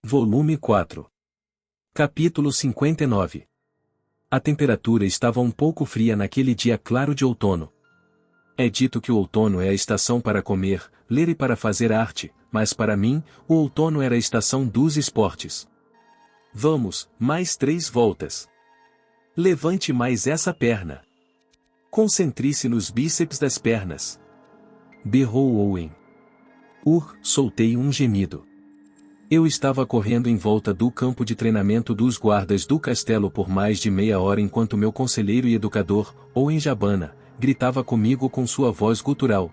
Volume 4. Capítulo 59. A temperatura estava um pouco fria naquele dia claro de outono. É dito que o outono é a estação para comer, ler e para fazer arte, mas para mim, o outono era a estação dos esportes. Vamos, mais 3 voltas. Levante mais essa perna. Concentre-se nos bíceps das pernas. Berrou Owen. Soltei um gemido. Eu estava correndo em volta do campo de treinamento dos guardas do castelo por mais de meia hora enquanto meu conselheiro e educador, Owen Jabana, gritava comigo com sua voz gutural.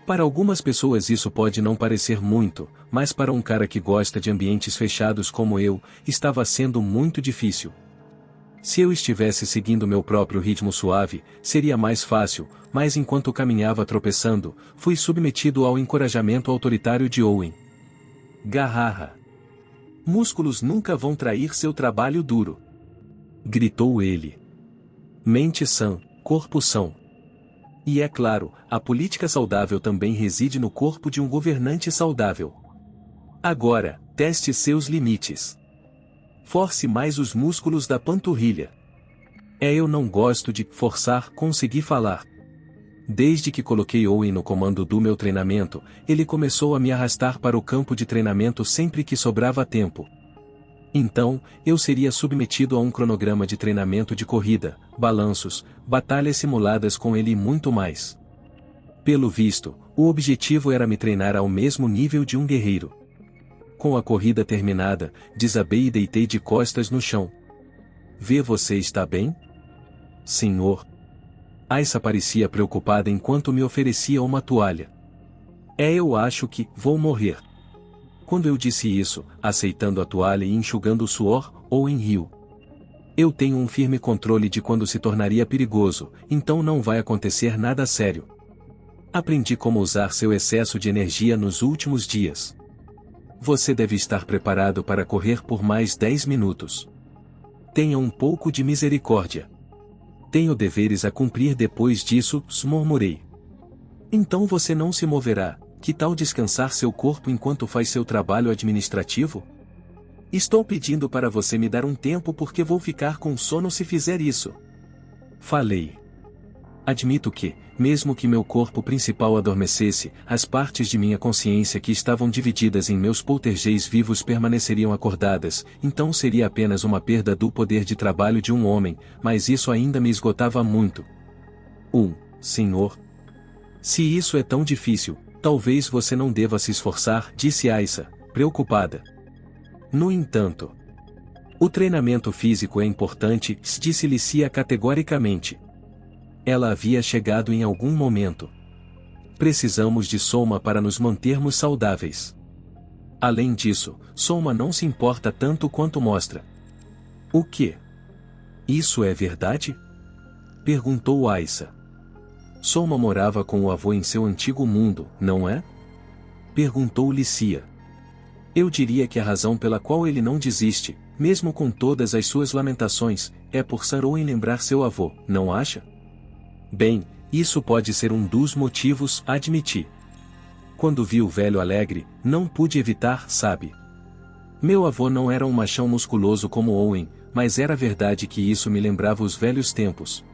Para algumas pessoas isso pode não parecer muito, mas para um cara que gosta de ambientes fechados como eu, estava sendo muito difícil. Se eu estivesse seguindo meu próprio ritmo suave, seria mais fácil, mas enquanto caminhava tropeçando, fui submetido ao encorajamento autoritário de Owen. Garraha. Músculos nunca vão trair seu trabalho duro. Gritou ele. Mente sã, corpo são. E é claro, a política saudável também reside no corpo de um governante saudável. Agora, teste seus limites. Force mais os músculos da panturrilha. Eu não gosto de forçar, consegui falar. Desde que coloquei Owen no comando do meu treinamento, ele começou a me arrastar para o campo de treinamento sempre que sobrava tempo. Então, eu seria submetido a um cronograma de treinamento de corrida, balanços, batalhas simuladas com ele e muito mais. Pelo visto, o objetivo era me treinar ao mesmo nível de um guerreiro. Com a corrida terminada, desabei e deitei de costas no chão. Você está bem? Senhor. Aissa parecia preocupada enquanto me oferecia uma toalha. Eu acho que vou morrer. Quando eu disse isso, aceitando a toalha e enxugando o suor, Owen riu. Eu tenho um firme controle de quando se tornaria perigoso, então não vai acontecer nada sério. Aprendi como usar seu excesso de energia nos últimos dias. Você deve estar preparado para correr por mais 10 minutos. Tenha um pouco de misericórdia. Tenho deveres a cumprir depois disso, murmurei. Então você não se moverá, que tal descansar seu corpo enquanto faz seu trabalho administrativo? Estou pedindo para você me dar um tempo porque vou ficar com sono se fizer isso. Falei. Admito que, mesmo que meu corpo principal adormecesse, as partes de minha consciência que estavam divididas em meus poltergeists vivos permaneceriam acordadas, então seria apenas uma perda do poder de trabalho de um homem, mas isso ainda me esgotava muito. Senhor. Se isso é tão difícil, talvez você não deva se esforçar, disse Aissa, preocupada. No entanto, o treinamento físico é importante, disse Lícia categoricamente. Ela havia chegado em algum momento. Precisamos de Soma para nos mantermos saudáveis. Além disso, Soma não se importa tanto quanto mostra. O quê? Isso é verdade? Perguntou Aissa. Soma morava com o avô em seu antigo mundo, não é? Perguntou Lícia. Eu diria que a razão pela qual ele não desiste, mesmo com todas as suas lamentações, é por Saroen lembrar seu avô, não acha? Bem, isso pode ser um dos motivos, admiti. Quando vi o velho alegre, não pude evitar, sabe? Meu avô não era um machão musculoso como Owen, mas era verdade que isso me lembrava os velhos tempos.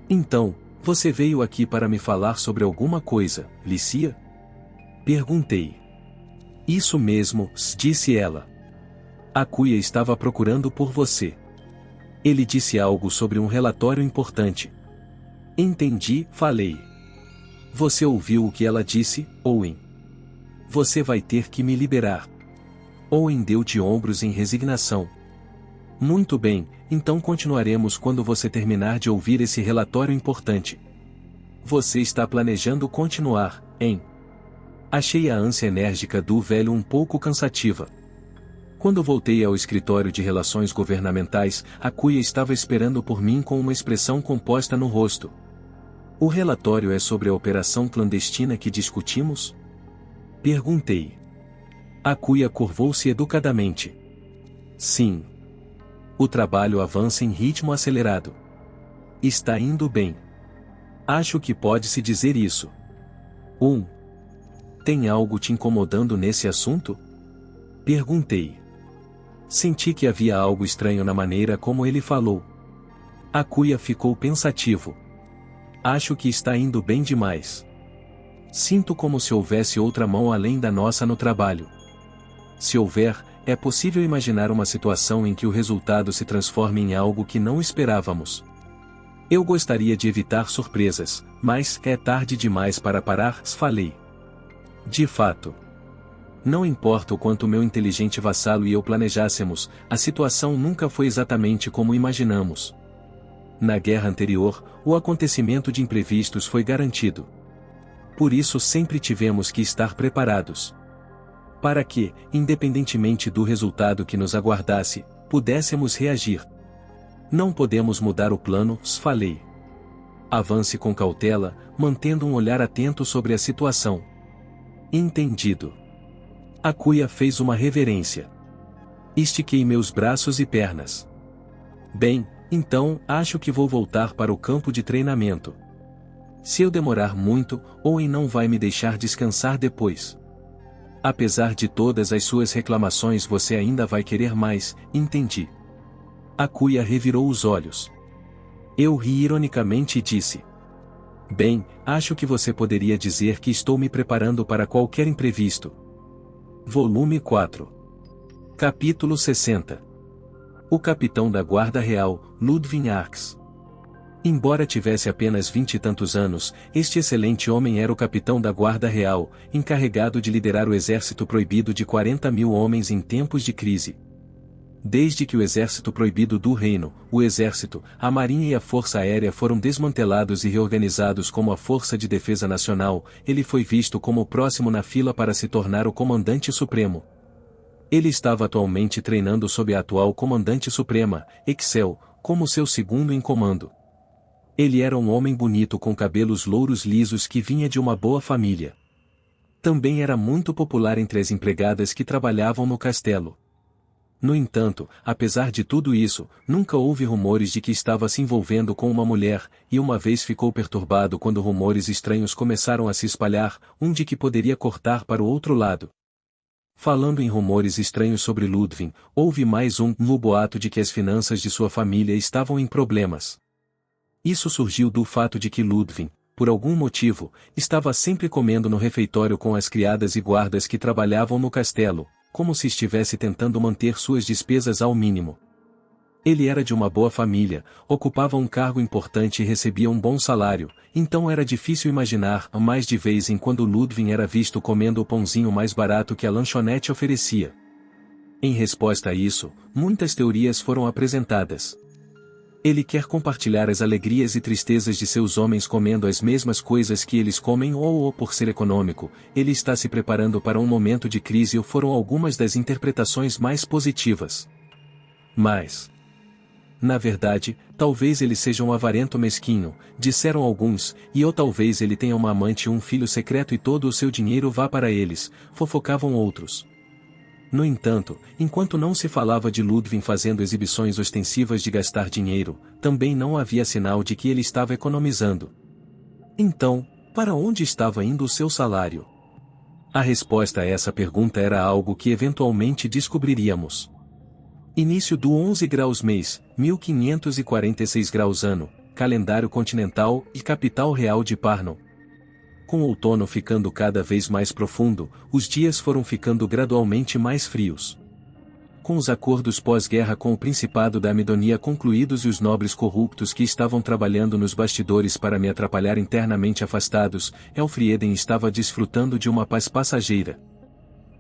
Então, você veio aqui para me falar sobre alguma coisa, Lícia? Perguntei. Isso mesmo, disse ela. Akuya estava procurando por você. Ele disse algo sobre um relatório importante. Entendi, falei. Você ouviu o que ela disse, Owen? Você vai ter que me liberar. Owen deu de ombros em resignação. Muito bem, então continuaremos quando você terminar de ouvir esse relatório importante. Você está planejando continuar, hein? Achei a ânsia enérgica do velho um pouco cansativa. Quando voltei ao escritório de relações governamentais, Akuya estava esperando por mim com uma expressão composta no rosto. O relatório é sobre a operação clandestina que discutimos? Perguntei. Akuya curvou-se educadamente. Sim. O trabalho avança em ritmo acelerado. Está indo bem. Acho que pode-se dizer isso. Tem algo te incomodando nesse assunto? Perguntei. Senti que havia algo estranho na maneira como ele falou. Akuya ficou pensativo. Acho que está indo bem demais. Sinto como se houvesse outra mão além da nossa no trabalho. Se houver, é possível imaginar uma situação em que o resultado se transforme em algo que não esperávamos. Eu gostaria de evitar surpresas, mas é tarde demais para parar, falei. De fato. Não importa o quanto meu inteligente vassalo e eu planejássemos, a situação nunca foi exatamente como imaginamos. Na guerra anterior, o acontecimento de imprevistos foi garantido. Por isso sempre tivemos que estar preparados. Para que, independentemente do resultado que nos aguardasse, pudéssemos reagir. Não podemos mudar o plano, falei. Avance com cautela, mantendo um olhar atento sobre a situação. Entendido. Akuya fez uma reverência. Estiquei meus braços e pernas. Bem, então, acho que vou voltar para o campo de treinamento. Se eu demorar muito, Owen não vai me deixar descansar depois. Apesar de todas as suas reclamações, você ainda vai querer mais, entendi. Akuya revirou os olhos. Eu ri ironicamente e disse. Bem, acho que você poderia dizer que estou me preparando para qualquer imprevisto. Volume 4. Capítulo 60. O capitão da Guarda Real, Ludwig Arx. Embora tivesse apenas 20 e tantos anos, este excelente homem era o capitão da Guarda Real, encarregado de liderar o exército proibido de 40.000 homens em tempos de crise. Desde que o exército proibido do reino, o exército, a marinha e a força aérea foram desmantelados e reorganizados como a Força de Defesa Nacional, ele foi visto como o próximo na fila para se tornar o comandante supremo. Ele estava atualmente treinando sob a atual comandante suprema, Excel, como seu segundo em comando. Ele era um homem bonito com cabelos louros lisos que vinha de uma boa família. Também era muito popular entre as empregadas que trabalhavam no castelo. No entanto, apesar de tudo isso, nunca houve rumores de que estava se envolvendo com uma mulher, e uma vez ficou perturbado quando rumores estranhos começaram a se espalhar, de que poderia cortar para o outro lado. Falando em rumores estranhos sobre Ludwig, houve mais no boato de que as finanças de sua família estavam em problemas. Isso surgiu do fato de que Ludwig, por algum motivo, estava sempre comendo no refeitório com as criadas e guardas que trabalhavam no castelo, como se estivesse tentando manter suas despesas ao mínimo. Ele era de uma boa família, ocupava um cargo importante e recebia um bom salário, então era difícil imaginar mais de vez em quando Ludwig era visto comendo o pãozinho mais barato que a lanchonete oferecia. Em resposta a isso, muitas teorias foram apresentadas. Ele quer compartilhar as alegrias e tristezas de seus homens comendo as mesmas coisas que eles comem ou por ser econômico, ele está se preparando para um momento de crise ou foram algumas das interpretações mais positivas. Mas, na verdade, talvez ele seja um avarento mesquinho, disseram alguns, ou talvez ele tenha uma amante e um filho secreto e todo o seu dinheiro vá para eles, fofocavam outros. No entanto, enquanto não se falava de Ludwig fazendo exibições ostensivas de gastar dinheiro, também não havia sinal de que ele estava economizando. Então, para onde estava indo o seu salário? A resposta a essa pergunta era algo que eventualmente descobriríamos. Início do 11 graus mês, 1546 graus ano, calendário continental e capital real de Parnon. Com o outono ficando cada vez mais profundo, os dias foram ficando gradualmente mais frios. Com os acordos pós-guerra com o Principado da Amidonia concluídos e os nobres corruptos que estavam trabalhando nos bastidores para me atrapalhar internamente afastados, Elfrieden estava desfrutando de uma paz passageira.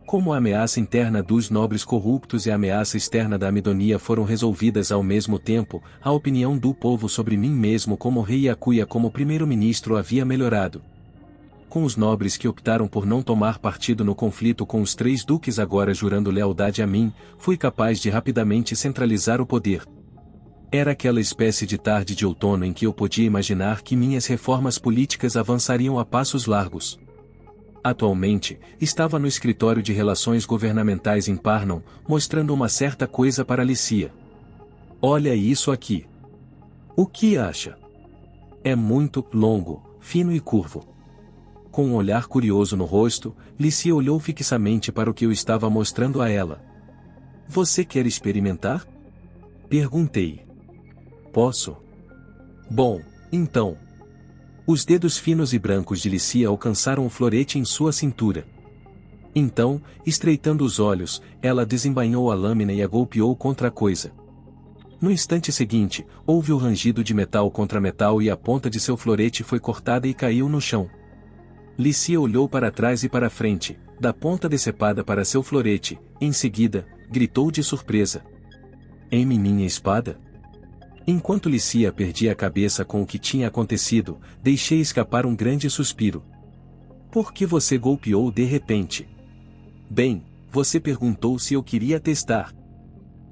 Como a ameaça interna dos nobres corruptos e a ameaça externa da Amidonia foram resolvidas ao mesmo tempo, a opinião do povo sobre mim mesmo como rei e Akuya como primeiro-ministro havia melhorado. Com os nobres que optaram por não tomar partido no conflito com os 3 duques agora jurando lealdade a mim, fui capaz de rapidamente centralizar o poder. Era aquela espécie de tarde de outono em que eu podia imaginar que minhas reformas políticas avançariam a passos largos. Atualmente, estava no escritório de relações governamentais em Parnon, mostrando uma certa coisa para Alicia. Olha isso aqui. O que acha? É muito longo, fino e curvo. com um olhar curioso no rosto, Lícia olhou fixamente para o que eu estava mostrando a ela. Você quer experimentar? Perguntei. Posso? Bom, então. Os dedos finos e brancos de Lícia alcançaram o florete em sua cintura. Então, estreitando os olhos, ela desembainhou a lâmina e a golpeou contra a coisa. No instante seguinte, houve o rangido de metal contra metal e a ponta de seu florete foi cortada e caiu no chão. Lícia olhou para trás e para frente, da ponta decepada para seu florete, em seguida, gritou de surpresa. Em minha espada? Enquanto Lícia perdia a cabeça com o que tinha acontecido, deixei escapar um grande suspiro. Por que você golpeou de repente? Bem, você perguntou se eu queria testar.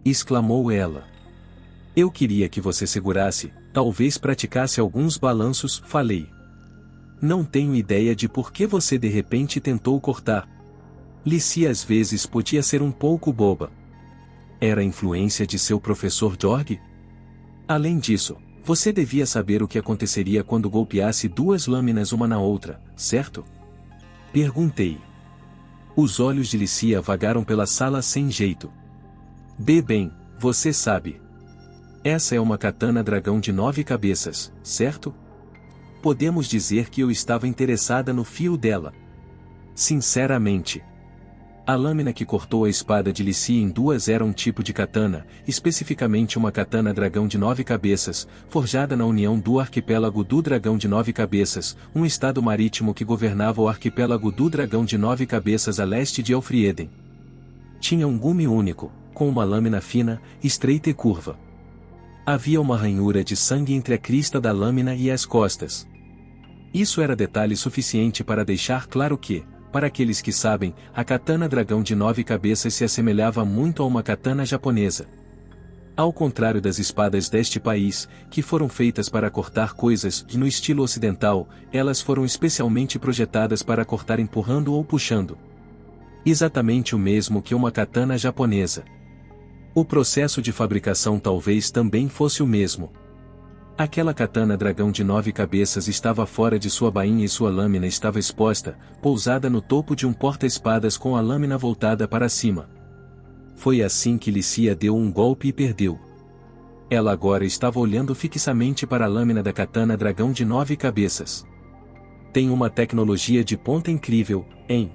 Exclamou ela. Eu queria que você segurasse, talvez praticasse alguns balanços, falei. Não tenho ideia de por que você de repente tentou cortar. Lícia às vezes podia ser um pouco boba. Era a influência de seu professor George? Além disso, você devia saber o que aconteceria quando golpeasse duas lâminas uma na outra, certo? Perguntei. Os olhos de Lícia vagaram pela sala sem jeito. Bem, você sabe. Essa é uma katana dragão de 9 cabeças, certo? Podemos dizer que eu estava interessada no fio dela. Sinceramente. A lâmina que cortou a espada de Lícia em duas era um tipo de katana, especificamente uma katana dragão de 9 cabeças, forjada na união do arquipélago do Dragão de 9 Cabeças, um estado marítimo que governava o arquipélago do Dragão de 9 Cabeças a leste de Elfrieden. Tinha um gume único, com uma lâmina fina, estreita e curva. Havia uma ranhura de sangue entre a crista da lâmina e as costas. Isso era detalhe suficiente para deixar claro que, para aqueles que sabem, a katana dragão de 9 cabeças se assemelhava muito a uma katana japonesa. Ao contrário das espadas deste país, que foram feitas para cortar coisas no estilo ocidental, elas foram especialmente projetadas para cortar empurrando ou puxando. Exatamente o mesmo que uma katana japonesa. O processo de fabricação talvez também fosse o mesmo. Aquela katana dragão de 9 cabeças estava fora de sua bainha e sua lâmina estava exposta, pousada no topo de um porta-espadas com a lâmina voltada para cima. Foi assim que Lícia deu um golpe e perdeu. Ela agora estava olhando fixamente para a lâmina da katana dragão de 9 cabeças. Tem uma tecnologia de ponta incrível, hein?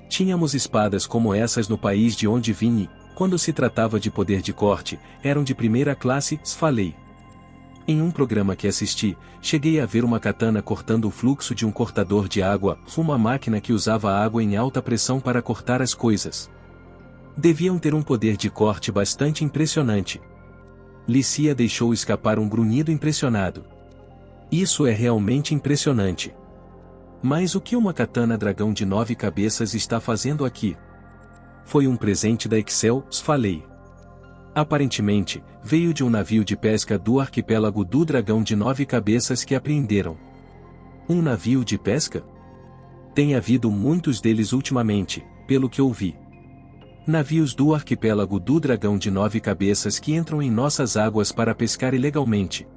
Tínhamos espadas como essas no país de onde vim e, quando se tratava de poder de corte, eram de primeira classe, falei. Em um programa que assisti, cheguei a ver uma katana cortando o fluxo de um cortador de água, uma máquina que usava água em alta pressão para cortar as coisas. Deviam ter um poder de corte bastante impressionante. Lícia deixou escapar um grunhido impressionado. Isso é realmente impressionante. Mas o que uma katana dragão de 9 cabeças está fazendo aqui? Foi um presente da Excel, falei. Aparentemente, veio de um navio de pesca do arquipélago do Dragão de 9 Cabeças que apreenderam. Um navio de pesca? Tem havido muitos deles ultimamente, pelo que ouvi. Navios do arquipélago do Dragão de 9 Cabeças que entram em nossas águas para pescar ilegalmente.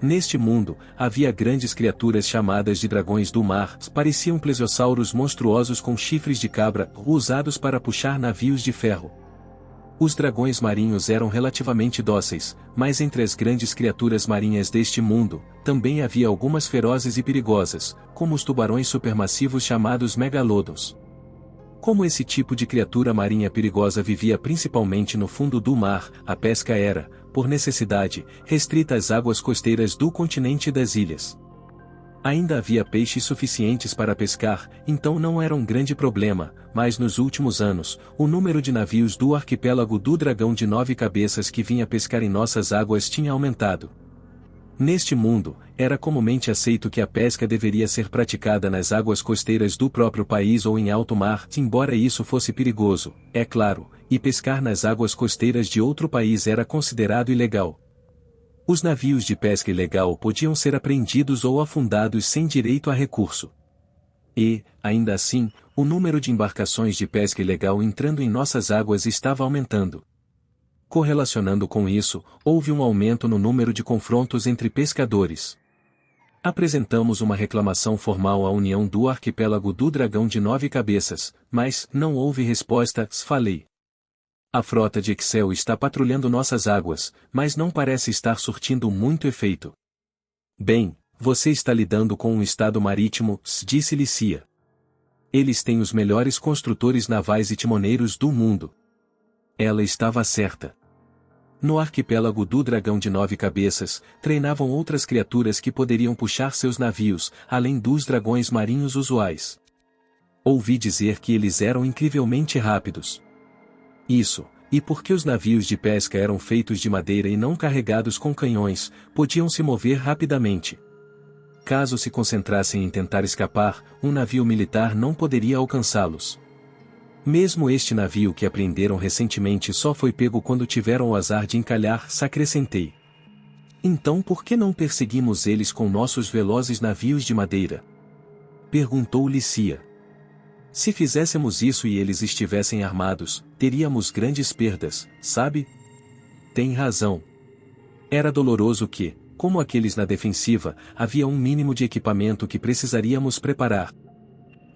Neste mundo, havia grandes criaturas chamadas de dragões do mar, pareciam plesiosauros monstruosos com chifres de cabra, usados para puxar navios de ferro. Os dragões marinhos eram relativamente dóceis, mas entre as grandes criaturas marinhas deste mundo, também havia algumas ferozes e perigosas, como os tubarões supermassivos chamados megalodons. Como esse tipo de criatura marinha perigosa vivia principalmente no fundo do mar, a pesca era, por necessidade, restrita às águas costeiras do continente e das ilhas. Ainda havia peixes suficientes para pescar, então não era um grande problema, mas nos últimos anos, o número de navios do arquipélago do Dragão de 9 Cabeças que vinha pescar em nossas águas tinha aumentado. Neste mundo, era comumente aceito que a pesca deveria ser praticada nas águas costeiras do próprio país ou em alto mar, embora isso fosse perigoso, é claro, e pescar nas águas costeiras de outro país era considerado ilegal. Os navios de pesca ilegal podiam ser apreendidos ou afundados sem direito a recurso. E, ainda assim, o número de embarcações de pesca ilegal entrando em nossas águas estava aumentando. Correlacionando com isso, houve um aumento no número de confrontos entre pescadores. Apresentamos uma reclamação formal à União do Arquipélago do Dragão de 9 Cabeças, mas não houve resposta, falei. A frota de Excel está patrulhando nossas águas, mas não parece estar surtindo muito efeito. Bem, você está lidando com um estado marítimo, disse Lícia. Eles têm os melhores construtores navais e timoneiros do mundo. Ela estava certa. No arquipélago do Dragão de 9 Cabeças, treinavam outras criaturas que poderiam puxar seus navios, além dos dragões marinhos usuais. Ouvi dizer que eles eram incrivelmente rápidos. Isso, e porque os navios de pesca eram feitos de madeira e não carregados com canhões, podiam se mover rapidamente. Caso se concentrassem em tentar escapar, um navio militar não poderia alcançá-los. Mesmo este navio que apreenderam recentemente só foi pego quando tiveram o azar de encalhar, acrescentei. Então por que não perseguimos eles com nossos velozes navios de madeira? Perguntou Lícia. Se fizéssemos isso e eles estivessem armados, teríamos grandes perdas, sabe? Tem razão. Era doloroso que, como aqueles na defensiva, havia um mínimo de equipamento que precisaríamos preparar.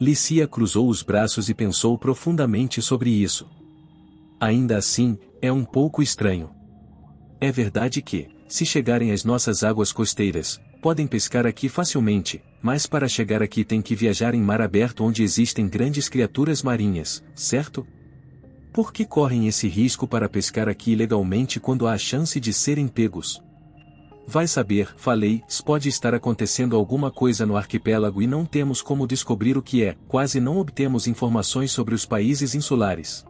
Lícia cruzou os braços e pensou profundamente sobre isso. Ainda assim, é um pouco estranho. É verdade que, se chegarem às nossas águas costeiras, podem pescar aqui facilmente, mas para chegar aqui tem que viajar em mar aberto onde existem grandes criaturas marinhas, certo? Por que correm esse risco para pescar aqui ilegalmente quando há a chance de serem pegos? Vai saber, falei, pode estar acontecendo alguma coisa no arquipélago e não temos como descobrir o que é, quase não obtemos informações sobre os países insulares.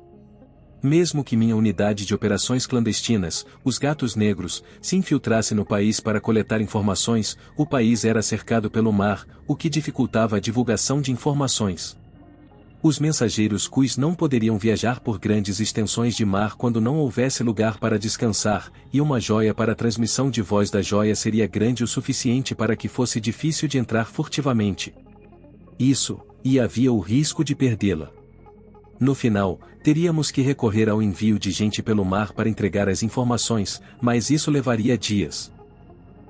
Mesmo que minha unidade de operações clandestinas, os Gatos Negros, se infiltrasse no país para coletar informações, o país era cercado pelo mar, o que dificultava a divulgação de informações. Os mensageiros Cuis não poderiam viajar por grandes extensões de mar quando não houvesse lugar para descansar, e uma joia para a transmissão de voz da joia seria grande o suficiente para que fosse difícil de entrar furtivamente. Isso, e havia o risco de perdê-la. No final, teríamos que recorrer ao envio de gente pelo mar para entregar as informações, mas isso levaria dias.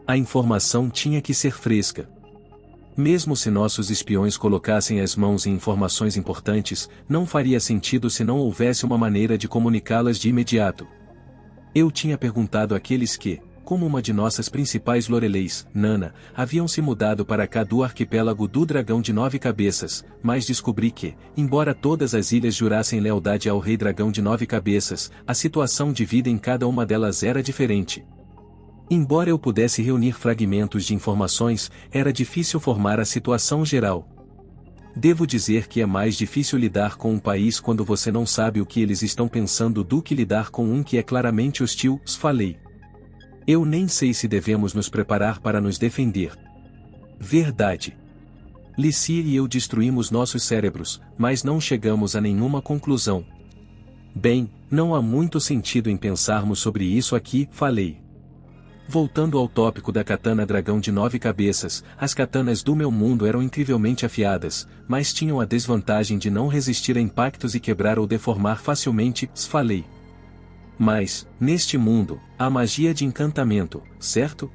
A informação tinha que ser fresca. Mesmo se nossos espiões colocassem as mãos em informações importantes, não faria sentido se não houvesse uma maneira de comunicá-las de imediato. Eu tinha perguntado àqueles que, como uma de nossas principais Loreleis, Nana, haviam se mudado para cá do arquipélago do Dragão de 9 Cabeças, mas descobri que, embora todas as ilhas jurassem lealdade ao Rei Dragão de 9 Cabeças, a situação de vida em cada uma delas era diferente. Embora eu pudesse reunir fragmentos de informações, era difícil formar a situação geral. Devo dizer que é mais difícil lidar com um país quando você não sabe o que eles estão pensando do que lidar com um que é claramente hostil, falei. Eu nem sei se devemos nos preparar para nos defender. Verdade. Lícia e eu destruímos nossos cérebros, mas não chegamos a nenhuma conclusão. Bem, não há muito sentido em pensarmos sobre isso aqui, falei. Voltando ao tópico da katana dragão de 9 cabeças, as katanas do meu mundo eram incrivelmente afiadas, mas tinham a desvantagem de não resistir a impactos e quebrar ou deformar facilmente, falei. Mas, neste mundo, há magia de encantamento, certo?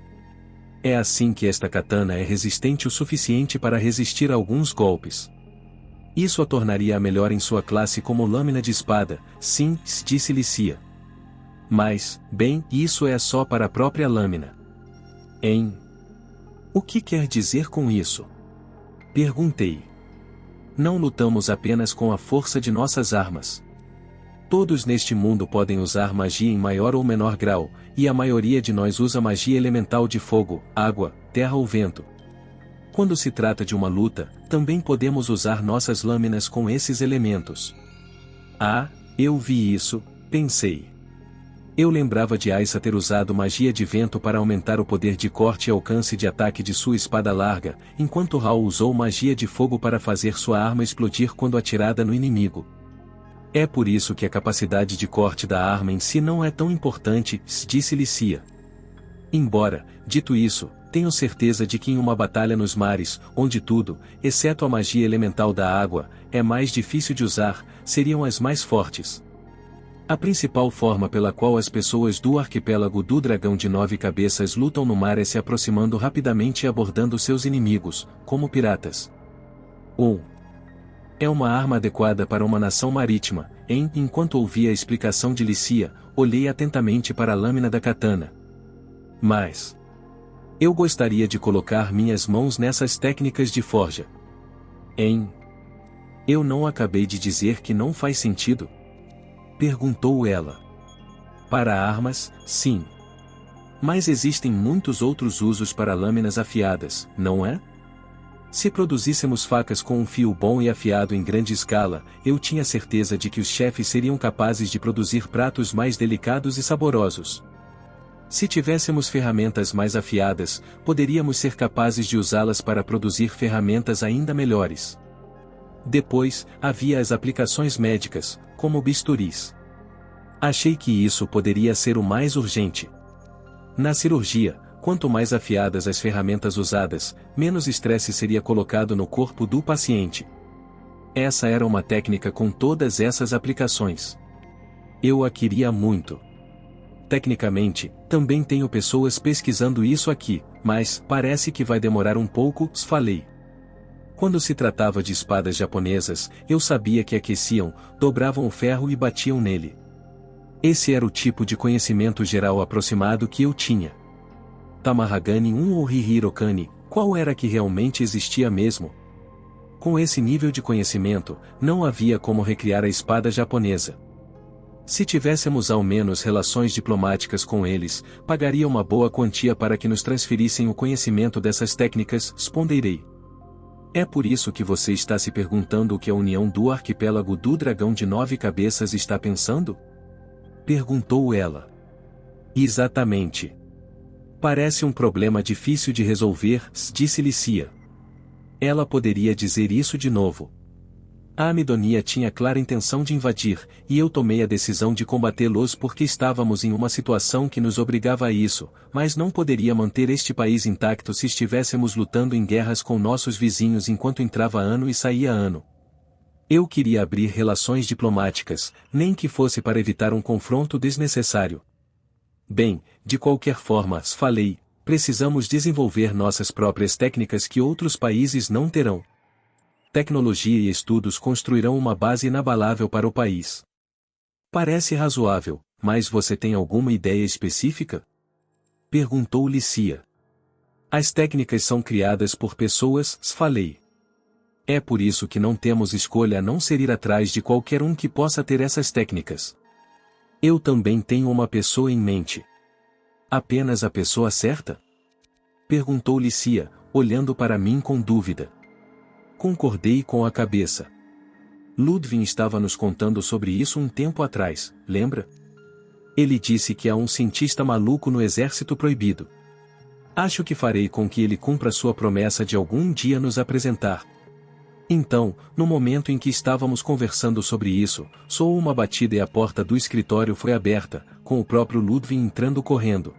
É assim que esta katana é resistente o suficiente para resistir a alguns golpes. Isso a tornaria a melhor em sua classe como lâmina de espada, sim, disse Lícia. Mas, bem, isso é só para a própria lâmina. O que quer dizer com isso? Perguntei. Não lutamos apenas com a força de nossas armas. Todos neste mundo podem usar magia em maior ou menor grau, e a maioria de nós usa magia elemental de fogo, água, terra ou vento. Quando se trata de uma luta, também podemos usar nossas lâminas com esses elementos. Ah, eu vi isso, pensei. Eu lembrava de Aissa ter usado magia de vento para aumentar o poder de corte e alcance de ataque de sua espada larga, enquanto Hal usou magia de fogo para fazer sua arma explodir quando atirada no inimigo. É por isso que a capacidade de corte da arma em si não é tão importante, disse Lícia. Embora, dito isso, tenho certeza de que em uma batalha nos mares, onde tudo, exceto a magia elemental da água, é mais difícil de usar, seriam as mais fortes. A principal forma pela qual as pessoas do arquipélago do Dragão de 9 Cabeças lutam no mar é se aproximando rapidamente e abordando seus inimigos, como piratas. Ou é uma arma adequada para uma nação marítima. Enquanto ouvia a explicação de Lícia, olhei atentamente para a lâmina da katana. Mas eu gostaria de colocar minhas mãos nessas técnicas de forja. Eu não acabei de dizer que não faz sentido? Perguntou ela. Para armas, sim. Mas existem muitos outros usos para lâminas afiadas, não é? Se produzíssemos facas com um fio bom e afiado em grande escala, eu tinha certeza de que os chefes seriam capazes de produzir pratos mais delicados e saborosos. Se tivéssemos ferramentas mais afiadas, poderíamos ser capazes de usá-las para produzir ferramentas ainda melhores. Depois, havia as aplicações médicas, como bisturis. Achei que isso poderia ser o mais urgente. Na cirurgia, quanto mais afiadas as ferramentas usadas, menos estresse seria colocado no corpo do paciente. Essa era uma técnica com todas essas aplicações. Eu a queria muito. Tecnicamente, também tenho pessoas pesquisando isso aqui, mas parece que vai demorar um pouco, falei. Quando se tratava de espadas japonesas, eu sabia que aqueciam, dobravam o ferro e batiam nele. Esse era o tipo de conhecimento geral aproximado que eu tinha. Tamahagani 1 ou Hihirokani, qual era que realmente existia mesmo? Com esse nível de conhecimento, não havia como recriar a espada japonesa. Se tivéssemos ao menos relações diplomáticas com eles, pagaria uma boa quantia para que nos transferissem o conhecimento dessas técnicas, ponderei. É por isso que você está se perguntando o que a União do Arquipélago do Dragão de 9 Cabeças está pensando? Perguntou ela. Exatamente. Parece um problema difícil de resolver, disse Lícia. Ela poderia dizer isso de novo. A Amidonia tinha clara intenção de invadir, e eu tomei a decisão de combatê-los porque estávamos em uma situação que nos obrigava a isso, mas não poderia manter este país intacto se estivéssemos lutando em guerras com nossos vizinhos enquanto entrava ano e saía ano. Eu queria abrir relações diplomáticas, nem que fosse para evitar um confronto desnecessário. Bem, de qualquer forma, falei, precisamos desenvolver nossas próprias técnicas que outros países não terão. Tecnologia e estudos construirão uma base inabalável para o país. Parece razoável, mas você tem alguma ideia específica? Perguntou Lícia. As técnicas são criadas por pessoas, falei. É por isso que não temos escolha a não ser ir atrás de qualquer um que possa ter essas técnicas. Eu também tenho uma pessoa em mente. Apenas a pessoa certa? Perguntou Lícia, olhando para mim com dúvida. Concordei com a cabeça. Ludwig estava nos contando sobre isso um tempo atrás, lembra? Ele disse que há um cientista maluco no Exército Proibido. Acho que farei com que ele cumpra sua promessa de algum dia nos apresentar. Então, no momento em que estávamos conversando sobre isso, soou uma batida e a porta do escritório foi aberta, com o próprio Ludwig entrando correndo.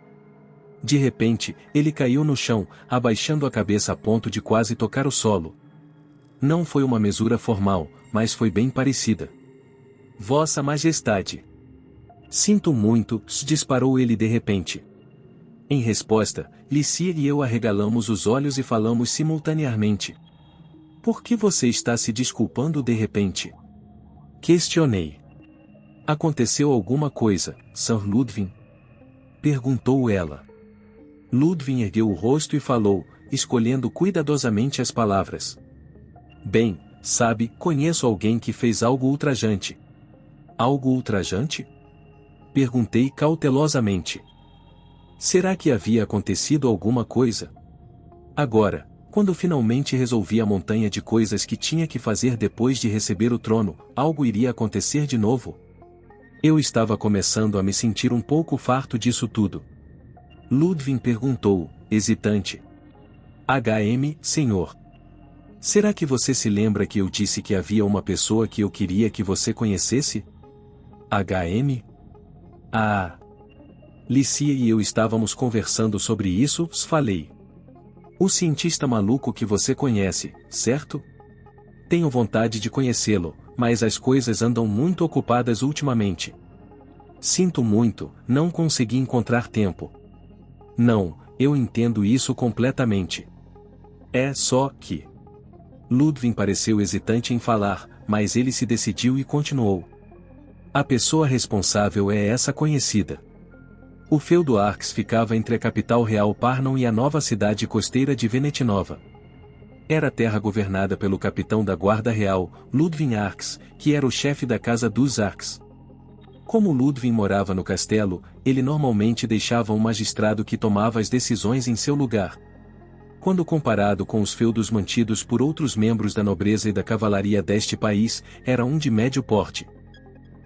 De repente, ele caiu no chão, abaixando a cabeça a ponto de quase tocar o solo. Não foi uma mesura formal, mas foi bem parecida. Vossa Majestade. Sinto muito, disparou ele de repente. Em resposta, Lícia e eu arregalamos os olhos e falamos simultaneamente. Por que você está se desculpando de repente? Questionei. Aconteceu alguma coisa, Sr. Ludwig? Perguntou ela. Ludwig ergueu o rosto e falou, escolhendo cuidadosamente as palavras. Bem, sabe, conheço alguém que fez algo ultrajante. Algo ultrajante? Perguntei cautelosamente. Será que havia acontecido alguma coisa? Agora, quando finalmente resolvi a montanha de coisas que tinha que fazer depois de receber o trono, algo iria acontecer de novo? Eu estava começando a me sentir um pouco farto disso tudo. Ludwig perguntou, hesitante. Senhor. Será que você se lembra que eu disse que havia uma pessoa que eu queria que você conhecesse? Ah. Lícia e eu estávamos conversando sobre isso, falei. O cientista maluco que você conhece, certo? Tenho vontade de conhecê-lo, mas as coisas andam muito ocupadas ultimamente. Sinto muito, não consegui encontrar tempo. Não, eu entendo isso completamente. É só que... Ludwig pareceu hesitante em falar, mas ele se decidiu e continuou. A pessoa responsável é essa conhecida. O feudo Arx ficava entre a capital real Parnon e a nova cidade costeira de Venetinova. Era terra governada pelo capitão da guarda real, Ludwig Arx, que era o chefe da casa dos Arx. Como Ludwig morava no castelo, ele normalmente deixava um magistrado que tomava as decisões em seu lugar. Quando comparado com os feudos mantidos por outros membros da nobreza e da cavalaria deste país, era um de médio porte.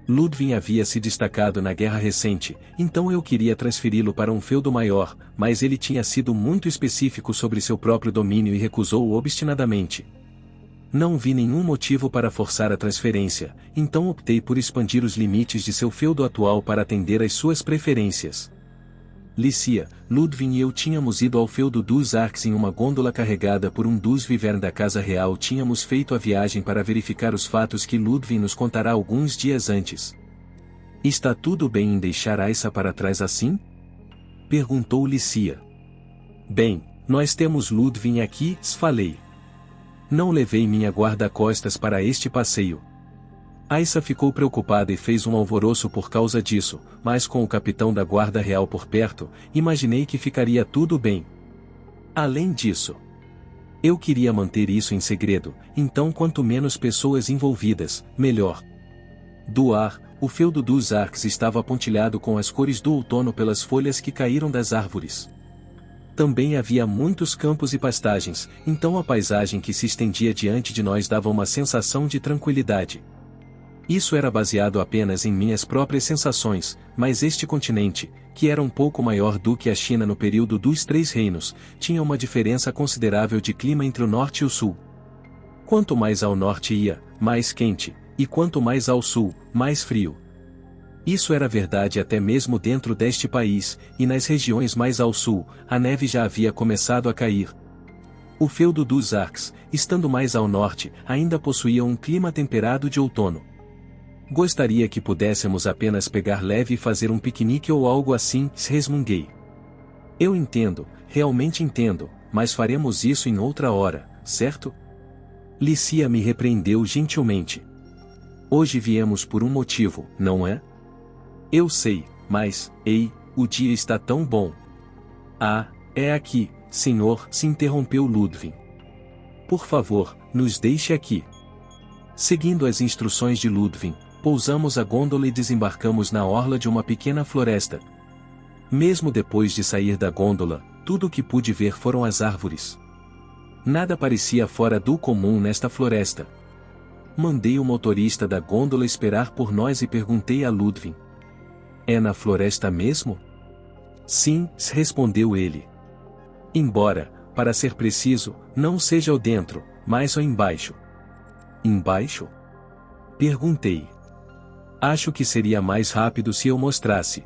Ludwig havia se destacado na guerra recente, então eu queria transferi-lo para um feudo maior, mas ele tinha sido muito específico sobre seu próprio domínio e recusou obstinadamente. Não vi nenhum motivo para forçar a transferência, então optei por expandir os limites de seu feudo atual para atender às suas preferências. Lícia, Ludwig e eu tínhamos ido ao feudo dos Arx em uma gôndola carregada por um dos vivern da casa real. Tínhamos feito a viagem para verificar os fatos que Ludwig nos contará alguns dias antes. Está tudo bem em deixar Aissa para trás assim? Perguntou Lícia. Bem, nós temos Ludwig aqui, falei. Não levei minha guarda-costas para este passeio. Aissa ficou preocupada e fez um alvoroço por causa disso, mas com o capitão da guarda real por perto, imaginei que ficaria tudo bem. Além disso, eu queria manter isso em segredo, então quanto menos pessoas envolvidas, melhor. Do ar, o feudo dos Arx estava pontilhado com as cores do outono pelas folhas que caíram das árvores. Também havia muitos campos e pastagens, então a paisagem que se estendia diante de nós dava uma sensação de tranquilidade. Isso era baseado apenas em minhas próprias sensações, mas este continente, que era um pouco maior do que a China no período dos Três Reinos, tinha uma diferença considerável de clima entre o norte e o sul. Quanto mais ao norte ia, mais quente, e quanto mais ao sul, mais frio. Isso era verdade até mesmo dentro deste país, e nas regiões mais ao sul, a neve já havia começado a cair. O feudo dos Arx, estando mais ao norte, ainda possuía um clima temperado de outono. Gostaria que pudéssemos apenas pegar leve e fazer um piquenique ou algo assim, resmunguei. Eu entendo, realmente entendo, mas faremos isso em outra hora, certo? Lícia me repreendeu gentilmente. Hoje viemos por um motivo, não é? Eu sei, mas, ei, o dia está tão bom. Ah, é aqui, senhor, se interrompeu Ludwig. Por favor, nos deixe aqui. Seguindo as instruções de Ludwig, pousamos a gôndola e desembarcamos na orla de uma pequena floresta. Mesmo depois de sair da gôndola, tudo o que pude ver foram as árvores. Nada parecia fora do comum nesta floresta. Mandei o motorista da gôndola esperar por nós e perguntei a Ludwig. É na floresta mesmo? Sim, respondeu ele. Embora, para ser preciso, não seja o dentro, mas o embaixo. Embaixo? Perguntei. Acho que seria mais rápido se eu mostrasse.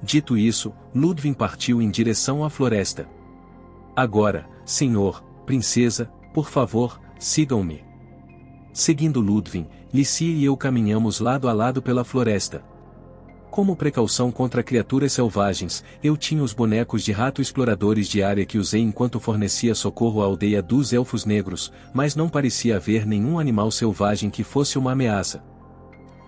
Dito isso, Ludwig partiu em direção à floresta. Agora, senhor, princesa, por favor, sigam-me. Seguindo Ludwig, Lícia e eu caminhamos lado a lado pela floresta. Como precaução contra criaturas selvagens, eu tinha os bonecos de rato exploradores de área que usei enquanto fornecia socorro à aldeia dos Elfos Negros, mas não parecia haver nenhum animal selvagem que fosse uma ameaça.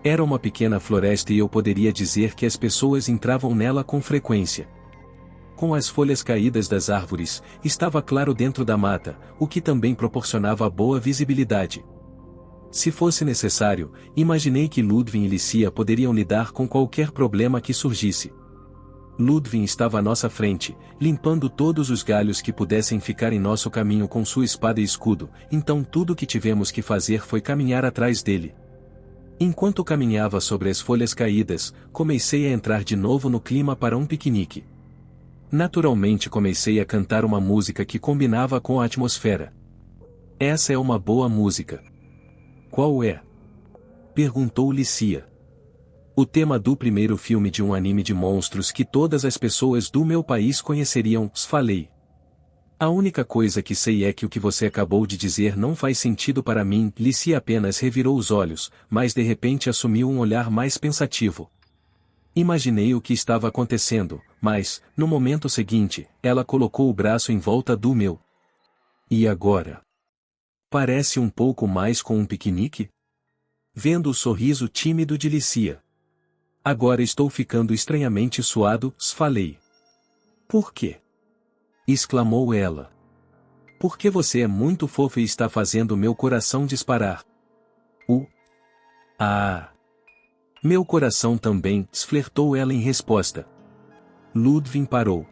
Era uma pequena floresta e eu poderia dizer que as pessoas entravam nela com frequência. Com as folhas caídas das árvores, estava claro dentro da mata, o que também proporcionava boa visibilidade. Se fosse necessário, imaginei que Ludwig e Lícia poderiam lidar com qualquer problema que surgisse. Ludwig estava à nossa frente, limpando todos os galhos que pudessem ficar em nosso caminho com sua espada e escudo, então tudo o que tivemos que fazer foi caminhar atrás dele. Enquanto caminhava sobre as folhas caídas, comecei a entrar de novo no clima para um piquenique. Naturalmente comecei a cantar uma música que combinava com a atmosfera. Essa é uma boa música. Qual é? Perguntou Lícia. O tema do primeiro filme de um anime de monstros que todas as pessoas do meu país conheceriam, falei. A única coisa que sei é que o que você acabou de dizer não faz sentido para mim. Lícia apenas revirou os olhos, mas de repente assumiu um olhar mais pensativo. Imaginei o que estava acontecendo, mas, no momento seguinte, ela colocou o braço em volta do meu. E agora? Parece um pouco mais com um piquenique? Vendo o sorriso tímido de Licia. Agora estou ficando estranhamente suado, falei. Por quê? Exclamou ela. Porque você é muito fofo e está fazendo meu coração disparar. Ah! Meu coração também, flertou ela em resposta. Ludwig parou.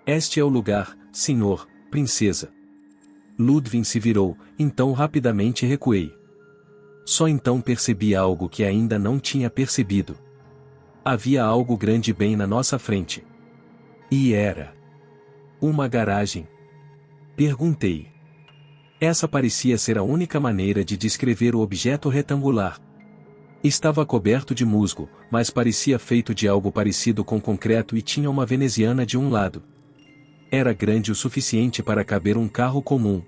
Este é o lugar, senhor, princesa. Ludwig se virou, então rapidamente recuei. Só então percebi algo que ainda não tinha percebido. Havia algo grande bem na nossa frente. E era uma garagem. Perguntei. Essa parecia ser a única maneira de descrever o objeto retangular. Estava coberto de musgo, mas parecia feito de algo parecido com concreto e tinha uma veneziana de um lado. Era grande o suficiente para caber um carro comum.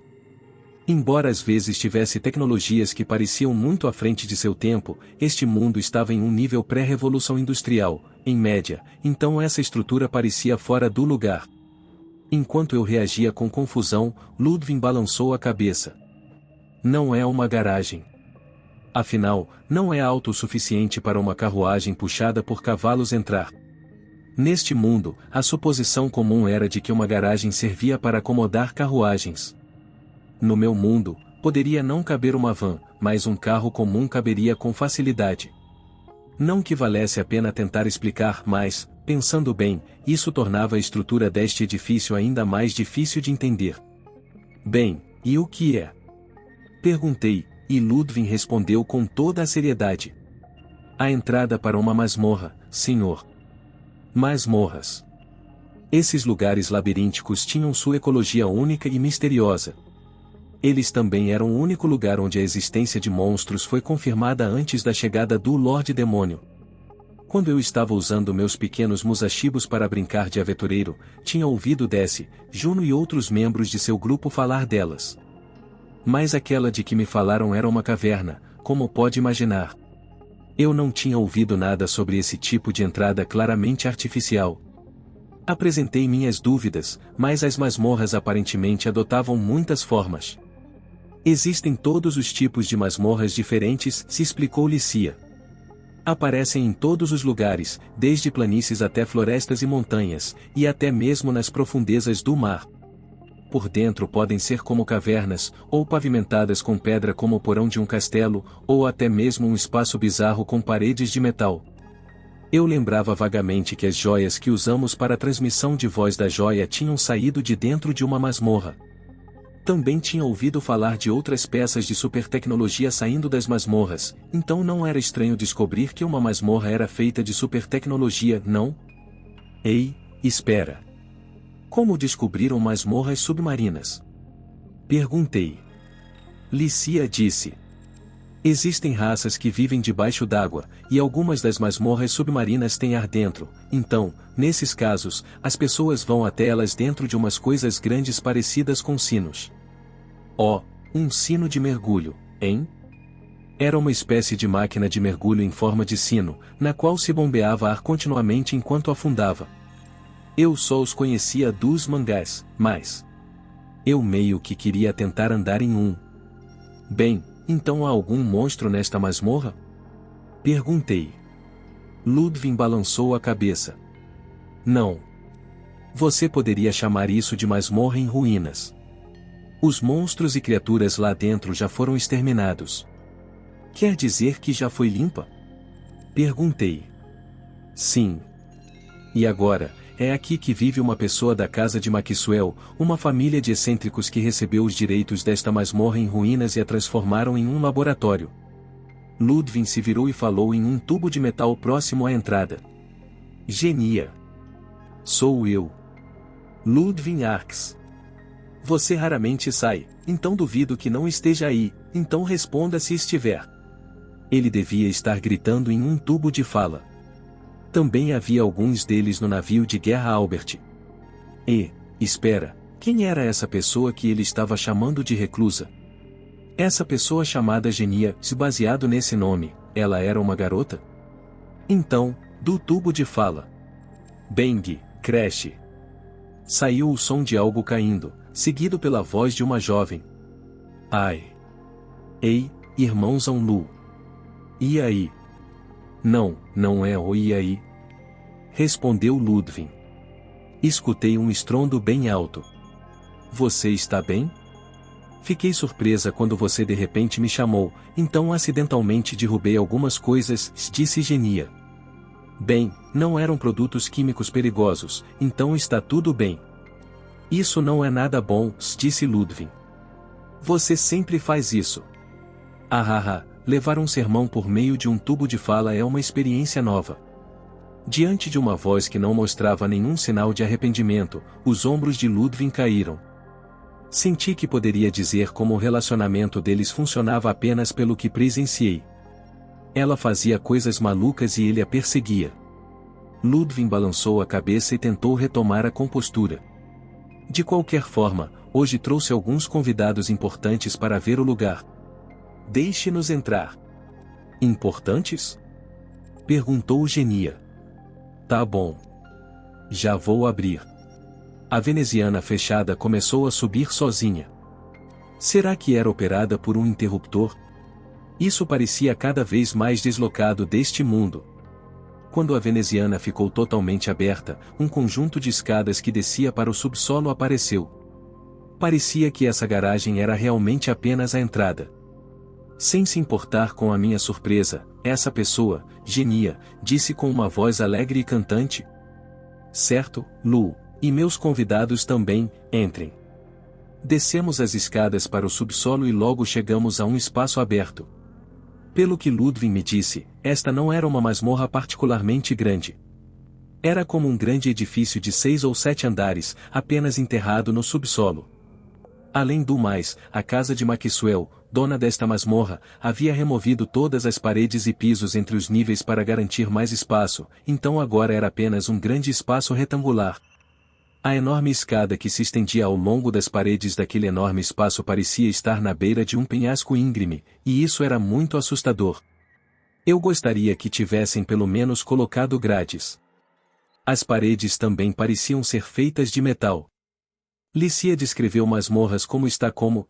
Embora às vezes tivesse tecnologias que pareciam muito à frente de seu tempo, este mundo estava em um nível pré-revolução industrial, em média, então essa estrutura parecia fora do lugar. Enquanto eu reagia com confusão, Ludwig balançou a cabeça. Não é uma garagem. Afinal, não é alto o suficiente para uma carruagem puxada por cavalos entrar. Neste mundo, a suposição comum era de que uma garagem servia para acomodar carruagens. No meu mundo, poderia não caber uma van, mas um carro comum caberia com facilidade. Não que valesse a pena tentar explicar, mas, pensando bem, isso tornava a estrutura deste edifício ainda mais difícil de entender. Bem, e o que é? Perguntei, e Ludwig respondeu com toda a seriedade. A entrada para uma masmorra, senhor. Masmorras. Esses lugares labirínticos tinham sua ecologia única e misteriosa. Eles também eram o único lugar onde a existência de monstros foi confirmada antes da chegada do Lorde Demônio. Quando eu estava usando meus pequenos musashibos para brincar de aventureiro, tinha ouvido Desce, Juno e outros membros de seu grupo falar delas. Mas aquela de que me falaram era uma caverna, como pode imaginar. Eu não tinha ouvido nada sobre esse tipo de entrada claramente artificial. Apresentei minhas dúvidas, mas as masmorras aparentemente adotavam muitas formas. Existem todos os tipos de masmorras diferentes, se explicou Licia. Aparecem em todos os lugares, desde planícies até florestas e montanhas, e até mesmo nas profundezas do mar. Por dentro podem ser como cavernas, ou pavimentadas com pedra como o porão de um castelo, ou até mesmo um espaço bizarro com paredes de metal. Eu lembrava vagamente que as joias que usamos para a transmissão de voz da joia tinham saído de dentro de uma masmorra. Também tinha ouvido falar de outras peças de supertecnologia saindo das masmorras, então não era estranho descobrir que uma masmorra era feita de supertecnologia, não? Ei, espera! Como descobriram masmorras submarinas? Perguntei. Licia disse. Existem raças que vivem debaixo d'água, e algumas das masmorras submarinas têm ar dentro, então, nesses casos, as pessoas vão até elas dentro de umas coisas grandes parecidas com sinos. Oh, um sino de mergulho, hein? Era uma espécie de máquina de mergulho em forma de sino, na qual se bombeava ar continuamente enquanto afundava. Eu só os conhecia dos mangás, mas eu meio que queria tentar andar em um. Bem, então há algum monstro nesta masmorra? Perguntei. Ludwig balançou a cabeça. Não. Você poderia chamar isso de masmorra em ruínas. Os monstros e criaturas lá dentro já foram exterminados. Quer dizer que já foi limpa? Perguntei. Sim. E agora, é aqui que vive uma pessoa da casa de Maxwell, uma família de excêntricos que recebeu os direitos desta masmorra em ruínas e a transformaram em um laboratório. Ludwig se virou e falou em um tubo de metal próximo à entrada. Genia. Sou eu. Ludwig Arx. Você raramente sai, então duvido que não esteja aí, então responda se estiver. Ele devia estar gritando em um tubo de fala. Também havia alguns deles no navio de guerra Albert. E, espera, quem era essa pessoa que ele estava chamando de reclusa? Essa pessoa chamada Genia, se baseado nesse nome, ela era uma garota? Então, do tubo de fala. Bang, crash. Saiu o som de algo caindo, seguido pela voz de uma jovem. Ai. Ei, irmãos Anlu. E aí? Não, não é o e aí? Respondeu Ludwig. Escutei um estrondo bem alto. Você está bem? Fiquei surpresa quando você de repente me chamou, então acidentalmente derrubei algumas coisas, disse Genia. Bem, não eram produtos químicos perigosos, então está tudo bem. Isso não é nada bom, disse Ludwig. Você sempre faz isso. Levar um sermão por meio de um tubo de fala é uma experiência nova. Diante de uma voz que não mostrava nenhum sinal de arrependimento, os ombros de Ludwig caíram. Senti que poderia dizer como o relacionamento deles funcionava apenas pelo que presenciei. Ela fazia coisas malucas e ele a perseguia. Ludwig balançou a cabeça e tentou retomar a compostura. De qualquer forma, hoje trouxe alguns convidados importantes para ver o lugar. Deixe-nos entrar. Importantes? Perguntou Genia. Tá bom. Já vou abrir. A veneziana fechada começou a subir sozinha. Será que era operada por um interruptor? Isso parecia cada vez mais deslocado deste mundo. Quando a veneziana ficou totalmente aberta, um conjunto de escadas que descia para o subsolo apareceu. Parecia que essa garagem era realmente apenas a entrada. Sem se importar com a minha surpresa, essa pessoa, Genia, disse com uma voz alegre e cantante. Certo, Lu, e meus convidados também, entrem. Descemos as escadas para o subsolo e logo chegamos a um espaço aberto. Pelo que Ludwig me disse, esta não era uma masmorra particularmente grande. Era como um grande edifício de 6 ou 7 andares, apenas enterrado no subsolo. Além do mais, a casa de Maxwell, dona desta masmorra, havia removido todas as paredes e pisos entre os níveis para garantir mais espaço, então agora era apenas um grande espaço retangular. A enorme escada que se estendia ao longo das paredes daquele enorme espaço parecia estar na beira de um penhasco íngreme, e isso era muito assustador. Eu gostaria que tivessem pelo menos colocado grades. As paredes também pareciam ser feitas de metal. Lícia descreveu masmorras como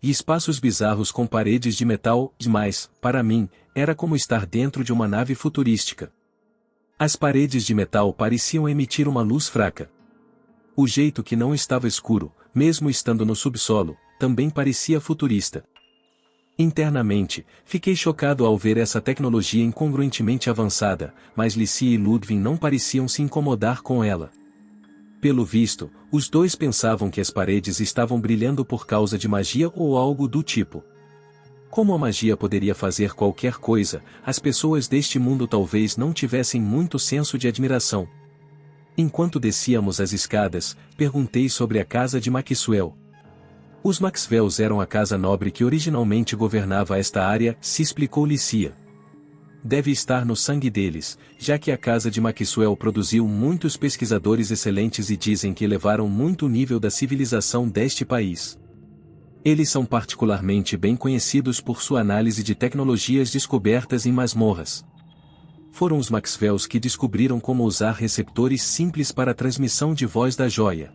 e espaços bizarros com paredes de metal, mas, para mim, era como estar dentro de uma nave futurística. As paredes de metal pareciam emitir uma luz fraca. O jeito que não estava escuro, mesmo estando no subsolo, também parecia futurista. Internamente, fiquei chocado ao ver essa tecnologia incongruentemente avançada, mas Lícia e Ludwig não pareciam se incomodar com ela. Pelo visto, os dois pensavam que as paredes estavam brilhando por causa de magia ou algo do tipo. Como a magia poderia fazer qualquer coisa, as pessoas deste mundo talvez não tivessem muito senso de admiração. Enquanto descíamos as escadas, perguntei sobre a casa de Maxwell. Os Maxwells eram a casa nobre que originalmente governava esta área, se explicou Lícia. Deve estar no sangue deles, já que a casa de Maxwell produziu muitos pesquisadores excelentes e dizem que elevaram muito o nível da civilização deste país. Eles são particularmente bem conhecidos por sua análise de tecnologias descobertas em masmorras. Foram os Maxwells que descobriram como usar receptores simples para a transmissão de voz da joia.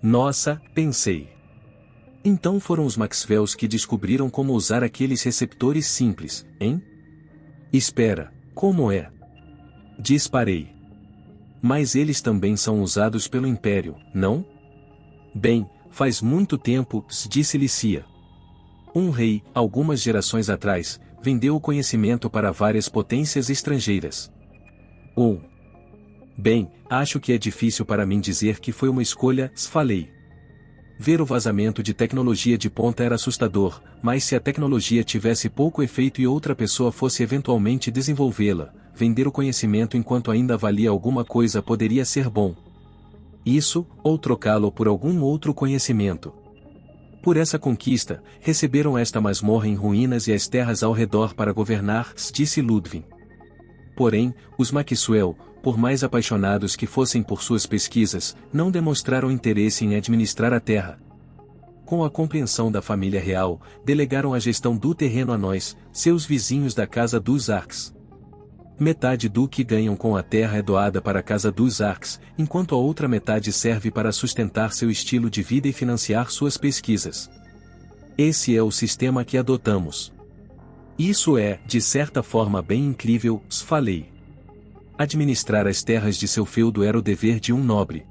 Nossa, pensei. Então foram os Maxwells que descobriram como usar aqueles receptores simples, hein? Espera, como é? Disparei. Mas eles também são usados pelo Império, não? Bem, faz muito tempo, disse Lícia. Um rei, algumas gerações atrás, vendeu o conhecimento para várias potências estrangeiras. Bem, acho que é difícil para mim dizer que foi uma escolha, falei. Ver o vazamento de tecnologia de ponta era assustador, mas se a tecnologia tivesse pouco efeito e outra pessoa fosse eventualmente desenvolvê-la, vender o conhecimento enquanto ainda valia alguma coisa poderia ser bom. Isso, ou trocá-lo por algum outro conhecimento. Por essa conquista, receberam esta masmorra em ruínas e as terras ao redor para governar, disse Ludwig. Porém, os Maxwell, por mais apaixonados que fossem por suas pesquisas, não demonstraram interesse em administrar a terra. Com a compreensão da família real, delegaram a gestão do terreno a nós, seus vizinhos da casa dos Arcs. Metade do que ganham com a terra é doada para a casa dos Arks, enquanto a outra metade serve para sustentar seu estilo de vida e financiar suas pesquisas. Esse é o sistema que adotamos. Isso é, de certa forma bem incrível, falei. Administrar as terras de seu feudo era o dever de um nobre.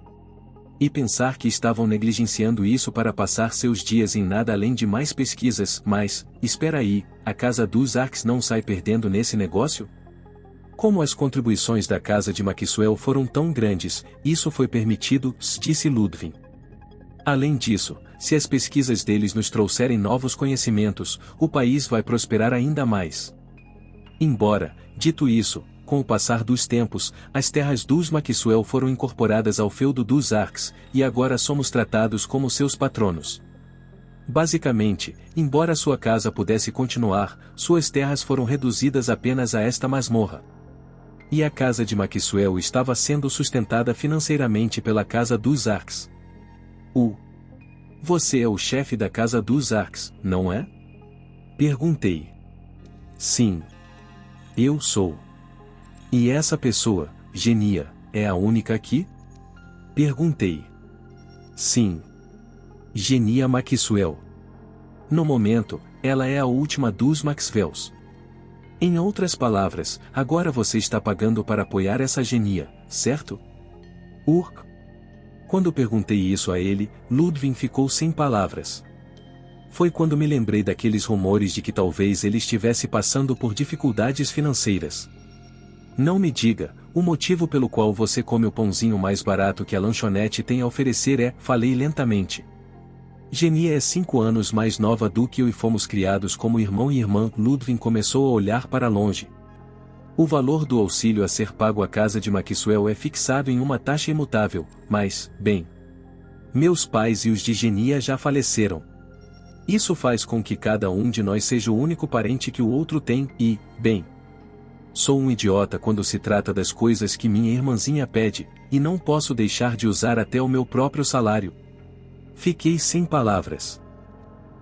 E pensar que estavam negligenciando isso para passar seus dias em nada além de mais pesquisas, mas, espera aí, a casa dos Arks não sai perdendo nesse negócio? Como as contribuições da casa de Maxwell foram tão grandes, isso foi permitido, disse Ludwig. Além disso, se as pesquisas deles nos trouxerem novos conhecimentos, o país vai prosperar ainda mais. Embora, dito isso, com o passar dos tempos, as terras dos Maxwell foram incorporadas ao feudo dos Arks, e agora somos tratados como seus patronos. Basicamente, embora sua casa pudesse continuar, suas terras foram reduzidas apenas a esta masmorra. E a casa de Maxwell estava sendo sustentada financeiramente pela casa dos Arks. Você é o chefe da casa dos Arks, não é? Perguntei. Sim. Eu sou. E essa pessoa, Genia, é a única aqui? Perguntei. Sim. Genia Maxwell. No momento, ela é a última dos Maxwells. Em outras palavras, agora você está pagando para apoiar essa Genia, certo? Quando perguntei isso a ele, Ludwig ficou sem palavras. Foi quando me lembrei daqueles rumores de que talvez ele estivesse passando por dificuldades financeiras. Não me diga, o motivo pelo qual você come o pãozinho mais barato que a lanchonete tem a oferecer é, falei lentamente. Genia é 5 anos mais nova do que eu e fomos criados como irmão e irmã. Ludwig começou a olhar para longe. O valor do auxílio a ser pago à casa de Maxwell é fixado em uma taxa imutável, mas, bem, meus pais e os de Genia já faleceram. Isso faz com que cada um de nós seja o único parente que o outro tem e, bem, sou um idiota quando se trata das coisas que minha irmãzinha pede, e não posso deixar de usar até o meu próprio salário. Fiquei sem palavras.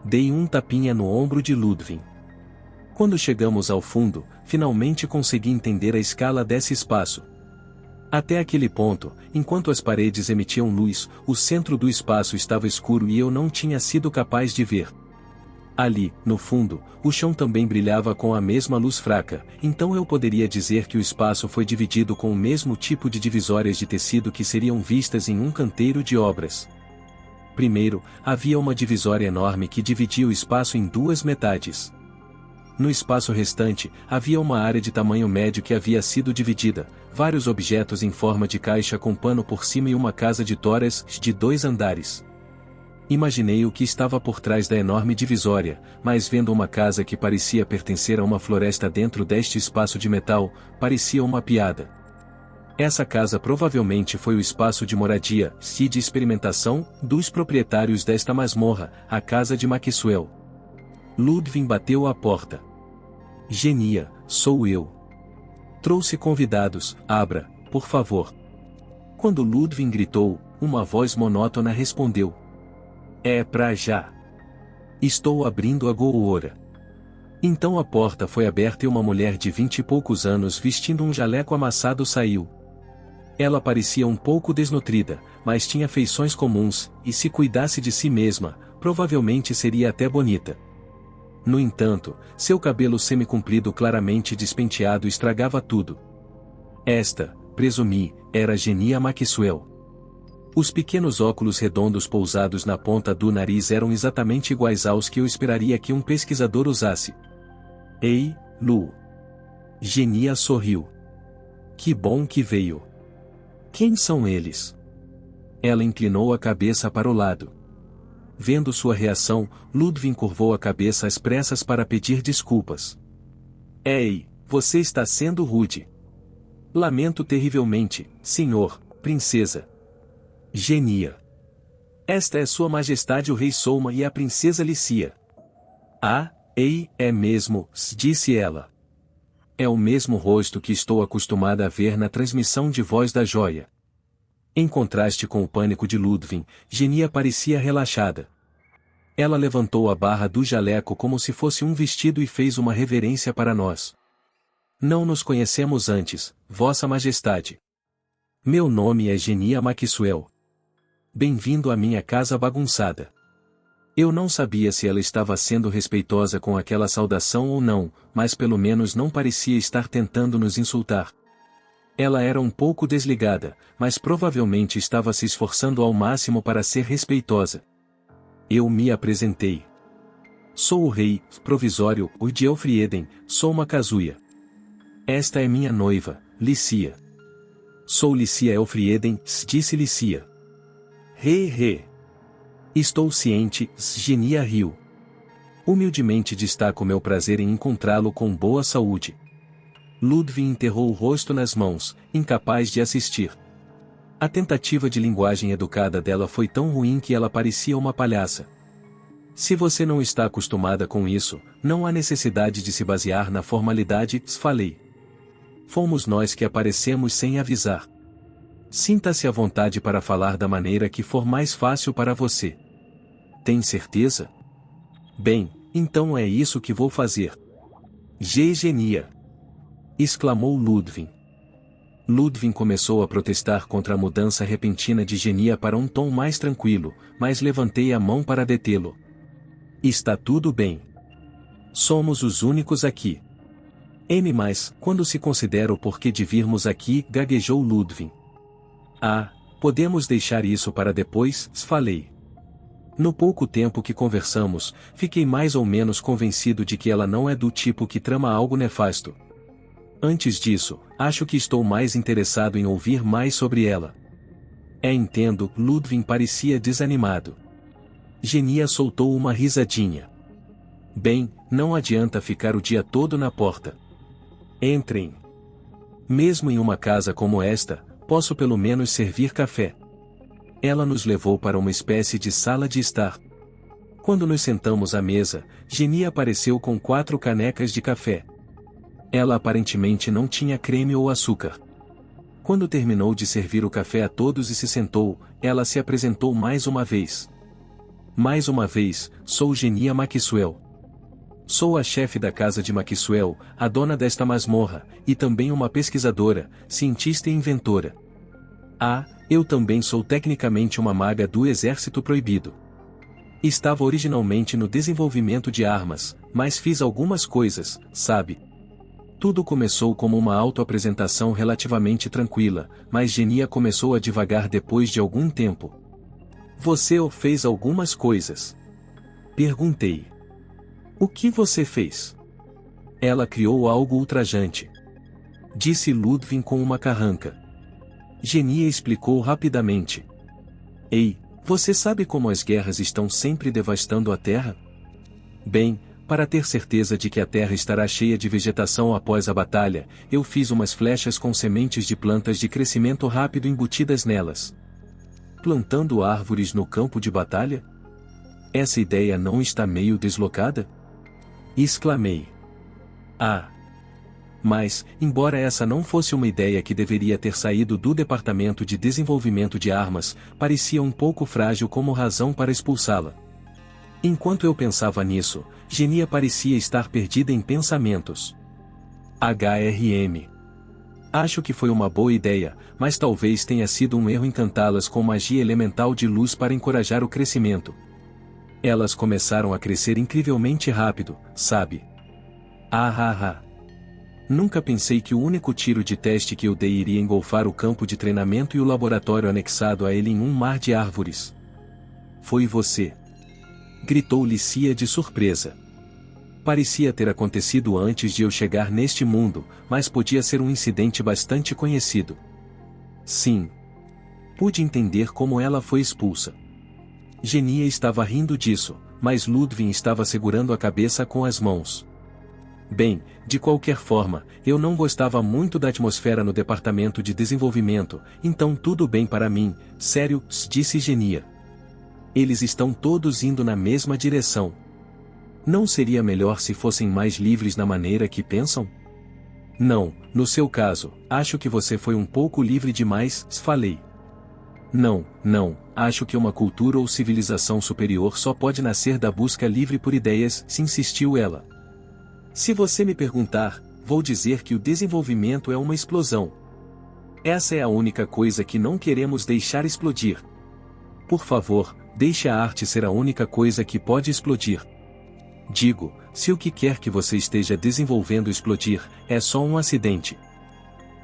Dei um tapinha no ombro de Ludwig. Quando chegamos ao fundo, finalmente consegui entender a escala desse espaço. Até aquele ponto, enquanto as paredes emitiam luz, o centro do espaço estava escuro e eu não tinha sido capaz de ver. Ali, no fundo, o chão também brilhava com a mesma luz fraca, então eu poderia dizer que o espaço foi dividido com o mesmo tipo de divisórias de tecido que seriam vistas em um canteiro de obras. Primeiro, havia uma divisória enorme que dividia o espaço em 2 metades. No espaço restante, havia uma área de tamanho médio que havia sido dividida, vários objetos em forma de caixa com pano por cima e uma casa de toras de 2 andares. Imaginei o que estava por trás da enorme divisória, mas vendo uma casa que parecia pertencer a uma floresta dentro deste espaço de metal, parecia uma piada. Essa casa provavelmente foi o espaço de moradia, e de experimentação, dos proprietários desta masmorra, a casa de Maxwell. Ludwig bateu à porta. Genia, sou eu. Trouxe convidados, abra, por favor. Quando Ludwig gritou, uma voz monótona respondeu. É pra já. Estou abrindo agora. Então a porta foi aberta e uma mulher de 20 e poucos anos vestindo um jaleco amassado saiu. Ela parecia um pouco desnutrida, mas tinha feições comuns, e se cuidasse de si mesma, provavelmente seria até bonita. No entanto, seu cabelo semicomprido claramente despenteado estragava tudo. Esta, presumi, era Genia Maxwell. Os pequenos óculos redondos pousados na ponta do nariz eram exatamente iguais aos que eu esperaria que um pesquisador usasse. Ei, Lu. Genia sorriu. Que bom que veio. Quem são eles? Ela inclinou a cabeça para o lado. Vendo sua reação, Ludwig curvou a cabeça às pressas para pedir desculpas. Ei, você está sendo rude. Lamento terrivelmente, senhor, princesa. Genia. Esta é Sua Majestade o Rei Souma e a Princesa Lícia. Ah, ei, é mesmo, disse ela. É o mesmo rosto que estou acostumada a ver na transmissão de voz da joia. Em contraste com o pânico de Ludwig, Genia parecia relaxada. Ela levantou a barra do jaleco como se fosse um vestido e fez uma reverência para nós. Não nos conhecemos antes, Vossa Majestade. Meu nome é Genia Maxwell. Bem-vindo à minha casa bagunçada. Eu não sabia se ela estava sendo respeitosa com aquela saudação ou não, mas pelo menos não parecia estar tentando nos insultar. Ela era um pouco desligada, mas provavelmente estava se esforçando ao máximo para ser respeitosa. Eu me apresentei. Sou o rei, provisório, o de Elfrieden, sou uma Kazuya. Esta é minha noiva, Lícia. Sou Lícia Elfrieden, disse Lícia. He. Estou ciente, Genia riu. Humildemente destaco meu prazer em encontrá-lo com boa saúde. Ludwig enterrou o rosto nas mãos, incapaz de assistir. A tentativa de linguagem educada dela foi tão ruim que ela parecia uma palhaça. Se você não está acostumada com isso, não há necessidade de se basear na formalidade, falei. Fomos nós que aparecemos sem avisar. Sinta-se à vontade para falar da maneira que for mais fácil para você. Tem certeza? Bem, então é isso que vou fazer. Genia! Exclamou Ludwig. Ludwig começou a protestar contra a mudança repentina de Genia para um tom mais tranquilo, mas levantei a mão para detê-lo. Está tudo bem. Somos os únicos aqui. Mas, quando se considera o porquê de virmos aqui, gaguejou Ludwig. Ah, podemos deixar isso para depois, falei. No pouco tempo que conversamos, fiquei mais ou menos convencido de que ela não é do tipo que trama algo nefasto. Antes disso, acho que estou mais interessado em ouvir mais sobre ela. Entendo, Ludwig parecia desanimado. Genia soltou uma risadinha. Bem, não adianta ficar o dia todo na porta. Entrem. Mesmo em uma casa como esta, posso pelo menos servir café. Ela nos levou para uma espécie de sala de estar. Quando nos sentamos à mesa, Genia apareceu com 4 canecas de café. Ela aparentemente não tinha creme ou açúcar. Quando terminou de servir o café a todos e se sentou, ela se apresentou mais uma vez. Mais uma vez, sou Genia Maxwell. Sou a chefe da casa de Maxwell, a dona desta masmorra, e também uma pesquisadora, cientista e inventora. Ah, eu também sou tecnicamente uma maga do Exército Proibido. Estava originalmente no desenvolvimento de armas, mas fiz algumas coisas, sabe? Tudo começou como uma autoapresentação relativamente tranquila, mas Genia começou a divagar depois de algum tempo. Você fez algumas coisas? Perguntei. O que você fez? Ela criou algo ultrajante. Disse Ludwig com uma carranca. Genia explicou rapidamente. Ei, você sabe como as guerras estão sempre devastando a Terra? Bem, para ter certeza de que a Terra estará cheia de vegetação após a batalha, eu fiz umas flechas com sementes de plantas de crescimento rápido embutidas nelas. Plantando árvores no campo de batalha? Essa ideia não está meio deslocada? Exclamei. Ah! Mas, embora essa não fosse uma ideia que deveria ter saído do Departamento de Desenvolvimento de Armas, parecia um pouco frágil como razão para expulsá-la. Enquanto eu pensava nisso, Genia parecia estar perdida em pensamentos. HRM. Acho que foi uma boa ideia, mas talvez tenha sido um erro encantá-las com magia elemental de luz para encorajar o crescimento. Elas começaram a crescer incrivelmente rápido, sabe? Nunca pensei que o único tiro de teste que eu dei iria engolfar o campo de treinamento e o laboratório anexado a ele em um mar de árvores. Foi você. Gritou Lícia de surpresa. Parecia ter acontecido antes de eu chegar neste mundo, mas podia ser um incidente bastante conhecido. Sim. Pude entender como ela foi expulsa. Genia estava rindo disso, mas Ludwig estava segurando a cabeça com as mãos. Bem, de qualquer forma, eu não gostava muito da atmosfera no departamento de desenvolvimento, então tudo bem para mim, sério, disse Genia. Eles estão todos indo na mesma direção. Não seria melhor se fossem mais livres na maneira que pensam? Não, no seu caso, acho que você foi um pouco livre demais, falei. Não, acho que uma cultura ou civilização superior só pode nascer da busca livre por ideias, se insistiu ela. Se você me perguntar, vou dizer que o desenvolvimento é uma explosão. Essa é a única coisa que não queremos deixar explodir. Por favor, deixe a arte ser a única coisa que pode explodir. Digo, se o que quer que você esteja desenvolvendo explodir, é só um acidente.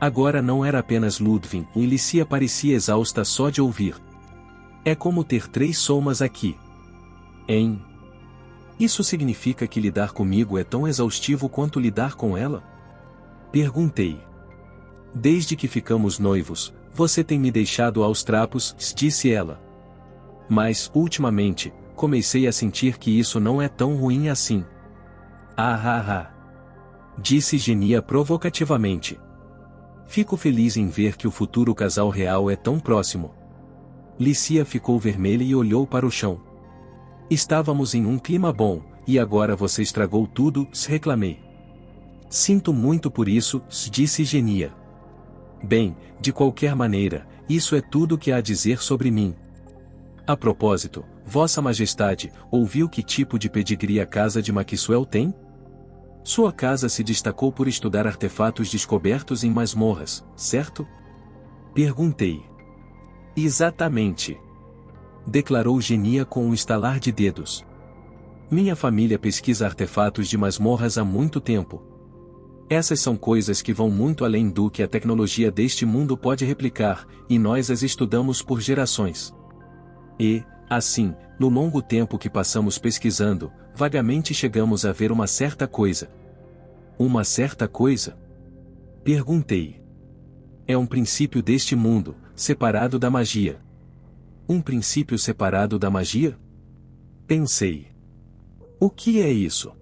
Agora não era apenas Ludwig, e Licia parecia exausta só de ouvir. É como ter 3 somas aqui. Hein? Isso significa que lidar comigo é tão exaustivo quanto lidar com ela? Perguntei. Desde que ficamos noivos, você tem me deixado aos trapos, disse ela. Mas, ultimamente, comecei a sentir que isso não é tão ruim assim. Disse Genia provocativamente. Fico feliz em ver que o futuro casal real é tão próximo. Licia ficou vermelha e olhou para o chão. Estávamos em um clima bom, e agora você estragou tudo, reclamei. Sinto muito por isso, disse Genia. Bem, de qualquer maneira, isso é tudo que há a dizer sobre mim. A propósito, Vossa Majestade, ouviu que tipo de pedigree a casa de Maxwell tem? Sua casa se destacou por estudar artefatos descobertos em masmorras, certo? Perguntei. Exatamente. Declarou Genia com um estalar de dedos. Minha família pesquisa artefatos de masmorras há muito tempo. Essas são coisas que vão muito além do que a tecnologia deste mundo pode replicar, e nós as estudamos por gerações. E, assim, no longo tempo que passamos pesquisando, vagamente chegamos a ver uma certa coisa. Uma certa coisa? Perguntei. É um princípio deste mundo, separado da magia. Um princípio separado da magia? Pensei. O que é isso?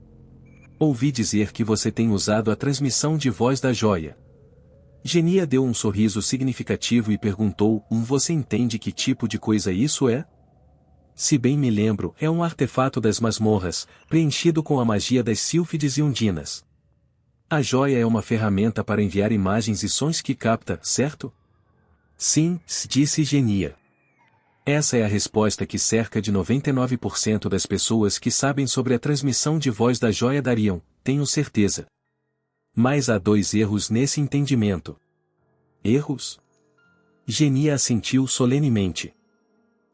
Ouvi dizer que você tem usado a transmissão de voz da joia. Genia deu um sorriso significativo e perguntou: você entende que tipo de coisa isso é? Se bem me lembro, é um artefato das masmorras, preenchido com a magia das sílfides e undinas. A joia é uma ferramenta para enviar imagens e sons que capta, certo? Sim, disse Genia. Essa é a resposta que cerca de 99% das pessoas que sabem sobre a transmissão de voz da joia dariam, tenho certeza. Mas há 2 erros nesse entendimento. Erros? Genia assentiu solenemente.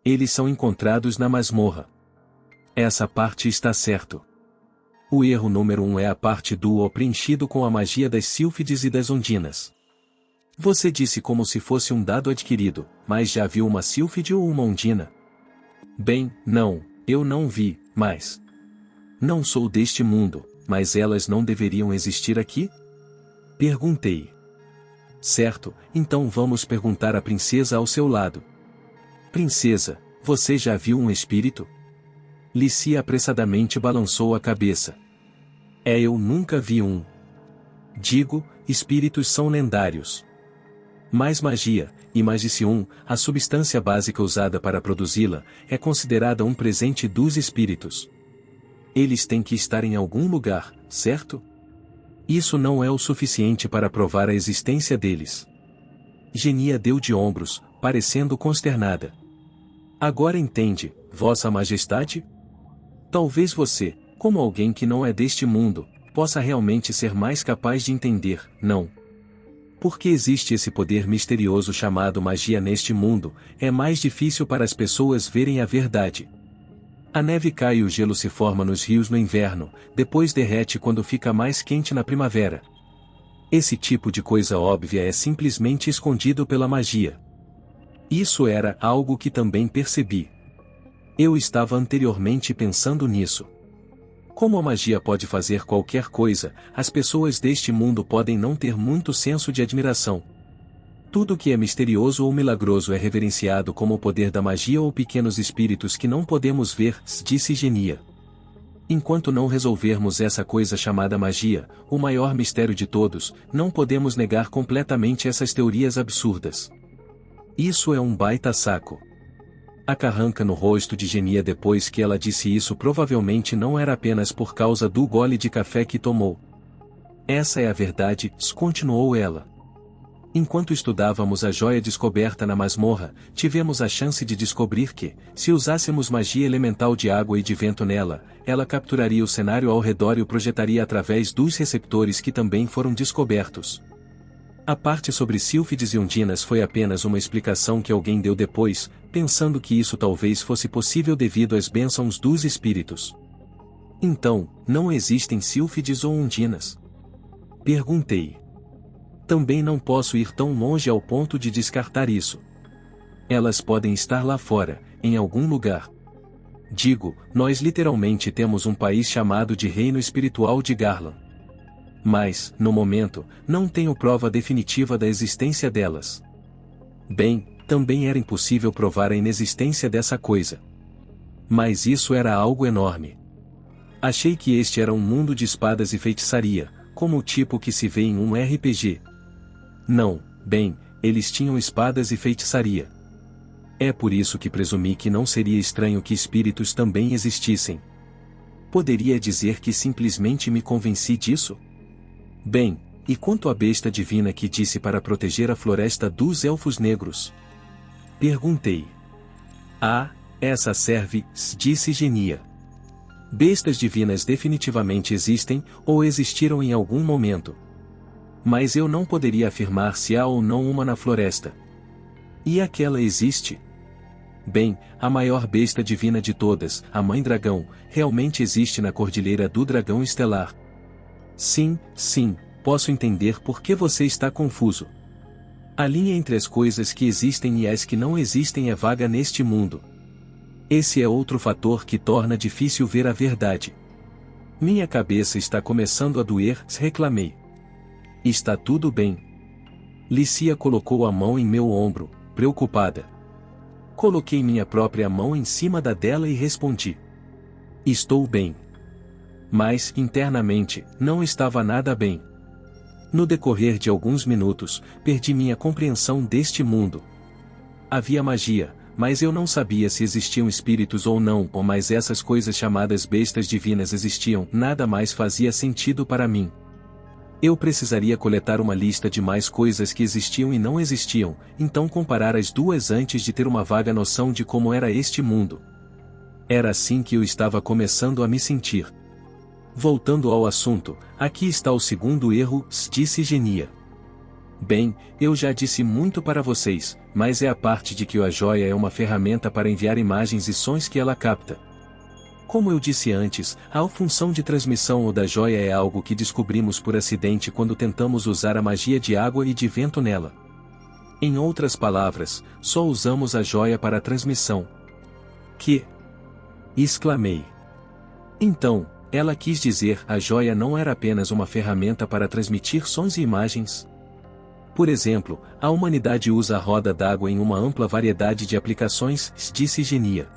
Eles são encontrados na masmorra. Essa parte está certo. O erro número 1 é a parte do O preenchido com a magia das sílfides e das ondinas. Você disse como se fosse um dado adquirido, mas já viu uma sílfide ou uma ondina? Bem, não, eu não vi, mas... Não sou deste mundo, mas elas não deveriam existir aqui? Perguntei. Certo, então vamos perguntar à princesa ao seu lado. Princesa, você já viu um espírito? Licia apressadamente balançou a cabeça. Eu nunca vi um. Digo, espíritos são lendários. Mas magia, e magicium, a substância básica usada para produzi-la, é considerada um presente dos espíritos. Eles têm que estar em algum lugar, certo? Isso não é o suficiente para provar a existência deles. Genia deu de ombros, parecendo consternada. Agora entende, Vossa Majestade? Talvez você, como alguém que não é deste mundo, possa realmente ser mais capaz de entender, não? Porque existe esse poder misterioso chamado magia neste mundo, é mais difícil para as pessoas verem a verdade. A neve cai e o gelo se forma nos rios no inverno, depois derrete quando fica mais quente na primavera. Esse tipo de coisa óbvia é simplesmente escondido pela magia. Isso era algo que também percebi. Eu estava anteriormente pensando nisso. Como a magia pode fazer qualquer coisa, as pessoas deste mundo podem não ter muito senso de admiração. Tudo que é misterioso ou milagroso é reverenciado como o poder da magia ou pequenos espíritos que não podemos ver, disse Genia. Enquanto não resolvermos essa coisa chamada magia, o maior mistério de todos, não podemos negar completamente essas teorias absurdas. Isso é um baita saco. A carranca no rosto de Genia depois que ela disse isso provavelmente não era apenas por causa do gole de café que tomou. Essa é a verdade, continuou ela. Enquanto estudávamos a joia descoberta na masmorra, tivemos a chance de descobrir que, se usássemos magia elemental de água e de vento nela, ela capturaria o cenário ao redor e o projetaria através dos receptores que também foram descobertos. A parte sobre sílfides e ondinas foi apenas uma explicação que alguém deu depois, pensando que isso talvez fosse possível devido às bênçãos dos espíritos. Então, não existem sílfides ou ondinas? Perguntei. Também não posso ir tão longe ao ponto de descartar isso. Elas podem estar lá fora, em algum lugar. Digo, nós literalmente temos um país chamado de Reino Espiritual de Garland. Mas, no momento, não tenho prova definitiva da existência delas. Bem, também era impossível provar a inexistência dessa coisa. Mas isso era algo enorme. Achei que este era um mundo de espadas e feitiçaria, como o tipo que se vê em um RPG. Não, bem, eles tinham espadas e feitiçaria. É por isso que presumi que não seria estranho que espíritos também existissem. Poderia dizer que simplesmente me convenci disso? Bem, e quanto à besta divina que disse para proteger a floresta dos elfos negros? Perguntei. Ah, essa serve, disse Genia. Bestas divinas definitivamente existem, ou existiram em algum momento. Mas eu não poderia afirmar se há ou não uma na floresta. E aquela existe? Bem, a maior besta divina de todas, a Mãe Dragão, realmente existe na Cordilheira do Dragão Estelar. Sim, posso entender por que você está confuso. A linha entre as coisas que existem e as que não existem é vaga neste mundo. Esse é outro fator que torna difícil ver a verdade. Minha cabeça está começando a doer, reclamei. Está tudo bem. Lícia colocou a mão em meu ombro, preocupada. Coloquei minha própria mão em cima da dela e respondi. Estou bem. Mas, internamente, não estava nada bem. No decorrer de alguns minutos, perdi minha compreensão deste mundo. Havia magia, mas eu não sabia se existiam espíritos ou não, ou mais essas coisas chamadas bestas divinas existiam, nada mais fazia sentido para mim. Eu precisaria coletar uma lista de mais coisas que existiam e não existiam, então comparar as duas antes de ter uma vaga noção de como era este mundo. Era assim que eu estava começando a me sentir. Voltando ao assunto, aqui está o segundo erro, disse Genia. Bem, eu já disse muito para vocês, mas é a parte de que a joia é uma ferramenta para enviar imagens e sons que ela capta. Como eu disse antes, a função de transmissão ou da joia é algo que descobrimos por acidente quando tentamos usar a magia de água e de vento nela. Em outras palavras, só usamos a joia para a transmissão. Que? Exclamei. Então, ela quis dizer, a joia não era apenas uma ferramenta para transmitir sons e imagens? Por exemplo, a humanidade usa a roda d'água em uma ampla variedade de aplicações, disse Genia.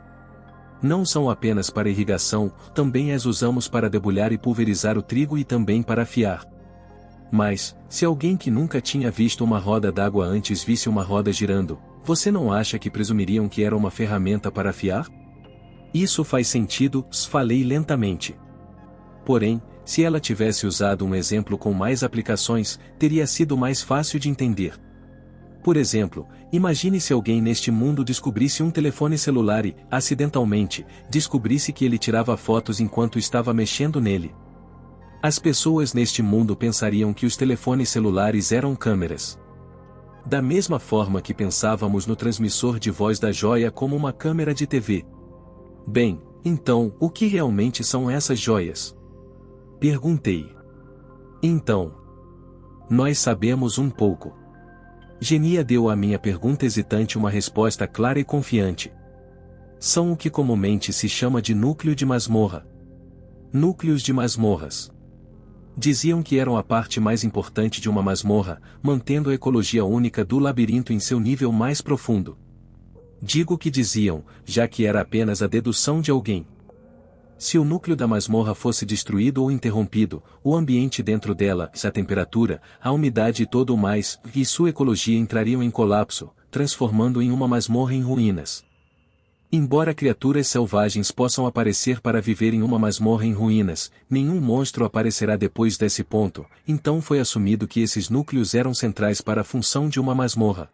Não são apenas para irrigação, também as usamos para debulhar e pulverizar o trigo e também para afiar. Mas, se alguém que nunca tinha visto uma roda d'água antes visse uma roda girando, você não acha que presumiriam que era uma ferramenta para afiar? Isso faz sentido, falei lentamente. Porém, se ela tivesse usado um exemplo com mais aplicações, teria sido mais fácil de entender. Por exemplo, imagine se alguém neste mundo descobrisse um telefone celular e, acidentalmente, descobrisse que ele tirava fotos enquanto estava mexendo nele. As pessoas neste mundo pensariam que os telefones celulares eram câmeras. Da mesma forma que pensávamos no transmissor de voz da joia como uma câmera de TV. Bem, então, o que realmente são essas joias? Perguntei. Então, nós sabemos um pouco. Genia deu à minha pergunta hesitante uma resposta clara e confiante. São o que comumente se chama de núcleo de masmorra. Núcleos de masmorras. Diziam que eram a parte mais importante de uma masmorra, mantendo a ecologia única do labirinto em seu nível mais profundo. Digo que diziam, já que era apenas a dedução de alguém. Se o núcleo da masmorra fosse destruído ou interrompido, o ambiente dentro dela, a temperatura, a umidade e todo o mais, e sua ecologia entrariam em colapso, transformando em uma masmorra em ruínas. Embora criaturas selvagens possam aparecer para viver em uma masmorra em ruínas, nenhum monstro aparecerá depois desse ponto, então foi assumido que esses núcleos eram centrais para a função de uma masmorra.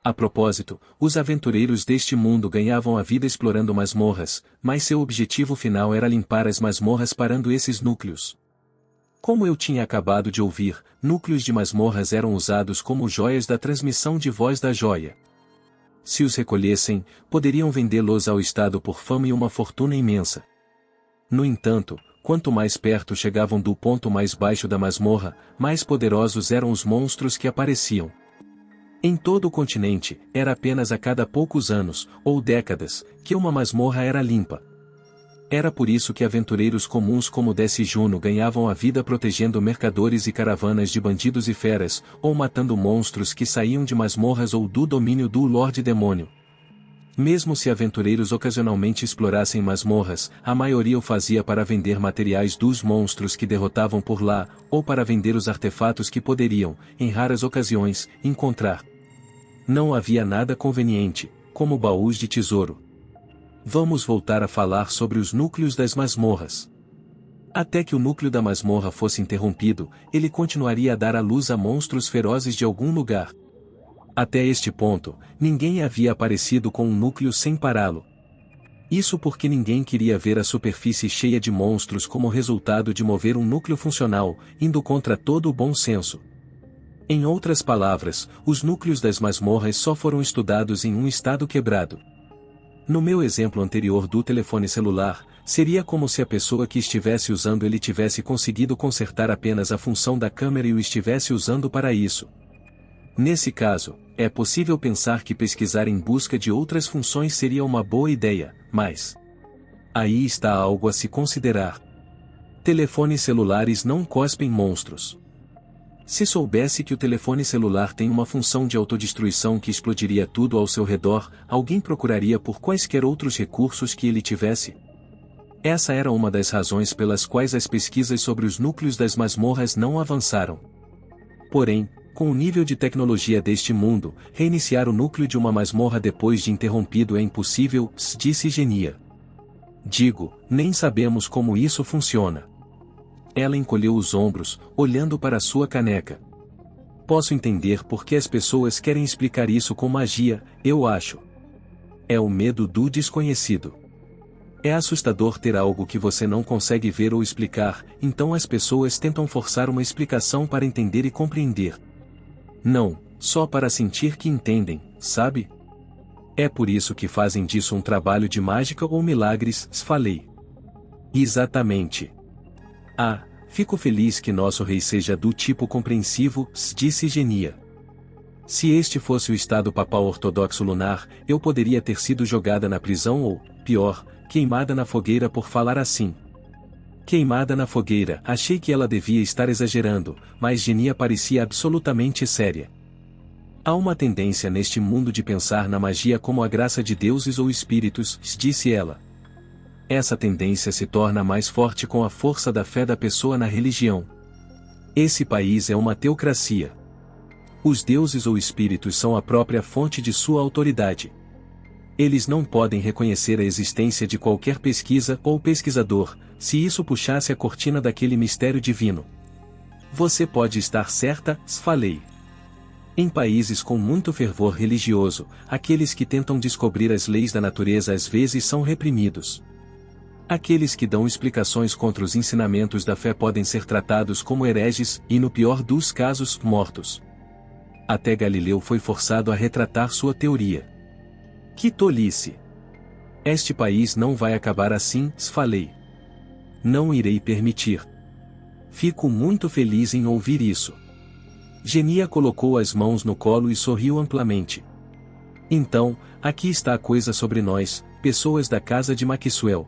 A propósito, os aventureiros deste mundo ganhavam a vida explorando masmorras, mas seu objetivo final era limpar as masmorras parando esses núcleos. Como eu tinha acabado de ouvir, núcleos de masmorras eram usados como joias da transmissão de voz da joia. Se os recolhessem, poderiam vendê-los ao Estado por fama e uma fortuna imensa. No entanto, quanto mais perto chegavam do ponto mais baixo da masmorra, mais poderosos eram os monstros que apareciam. Em todo o continente, era apenas a cada poucos anos, ou décadas, que uma masmorra era limpa. Era por isso que aventureiros comuns como Desse Juno ganhavam a vida protegendo mercadores e caravanas de bandidos e feras, ou matando monstros que saíam de masmorras ou do domínio do Lorde Demônio. Mesmo se aventureiros ocasionalmente explorassem masmorras, a maioria o fazia para vender materiais dos monstros que derrotavam por lá, ou para vender os artefatos que poderiam, em raras ocasiões, encontrar. Não havia nada conveniente, como baús de tesouro. Vamos voltar a falar sobre os núcleos das masmorras. Até que o núcleo da masmorra fosse interrompido, ele continuaria a dar à luz a monstros ferozes de algum lugar. Até este ponto, ninguém havia aparecido com um núcleo sem pará-lo. Isso porque ninguém queria ver a superfície cheia de monstros como resultado de mover um núcleo funcional, indo contra todo o bom senso. Em outras palavras, os núcleos das masmorras só foram estudados em um estado quebrado. No meu exemplo anterior do telefone celular, seria como se a pessoa que estivesse usando ele tivesse conseguido consertar apenas a função da câmera e o estivesse usando para isso. Nesse caso, é possível pensar que pesquisar em busca de outras funções seria uma boa ideia, mas aí está algo a se considerar. Telefones celulares não cospem monstros. Se soubesse que o telefone celular tem uma função de autodestruição que explodiria tudo ao seu redor, alguém procuraria por quaisquer outros recursos que ele tivesse? Essa era uma das razões pelas quais as pesquisas sobre os núcleos das masmorras não avançaram. Porém, com o nível de tecnologia deste mundo, reiniciar o núcleo de uma masmorra depois de interrompido é impossível, disse Genia. Digo, nem sabemos como isso funciona. Ela encolheu os ombros, olhando para sua caneca. Posso entender por que as pessoas querem explicar isso com magia, eu acho. É o medo do desconhecido. É assustador ter algo que você não consegue ver ou explicar, então as pessoas tentam forçar uma explicação para entender e compreender. Não, só para sentir que entendem, sabe? É por isso que fazem disso um trabalho de mágica ou milagres, falei. Exatamente. Ah, fico feliz que nosso rei seja do tipo compreensivo, disse Genia. Se este fosse o estado papal ortodoxo lunar, eu poderia ter sido jogada na prisão ou, pior, queimada na fogueira por falar assim. Queimada na fogueira, achei que ela devia estar exagerando, mas Genia parecia absolutamente séria. Há uma tendência neste mundo de pensar na magia como a graça de deuses ou espíritos, disse ela. Essa tendência se torna mais forte com a força da fé da pessoa na religião. Esse país é uma teocracia. Os deuses ou espíritos são a própria fonte de sua autoridade. Eles não podem reconhecer a existência de qualquer pesquisa ou pesquisador, se isso puxasse a cortina daquele mistério divino. Você pode estar certa, falei. Em países com muito fervor religioso, aqueles que tentam descobrir as leis da natureza às vezes são reprimidos. Aqueles que dão explicações contra os ensinamentos da fé podem ser tratados como hereges e, no pior dos casos, mortos. Até Galileu foi forçado a retratar sua teoria. Que tolice! Este país não vai acabar assim, falei. Não irei permitir. Fico muito feliz em ouvir isso. Genia colocou as mãos no colo e sorriu amplamente. Então, aqui está a coisa sobre nós, pessoas da casa de Maxwell.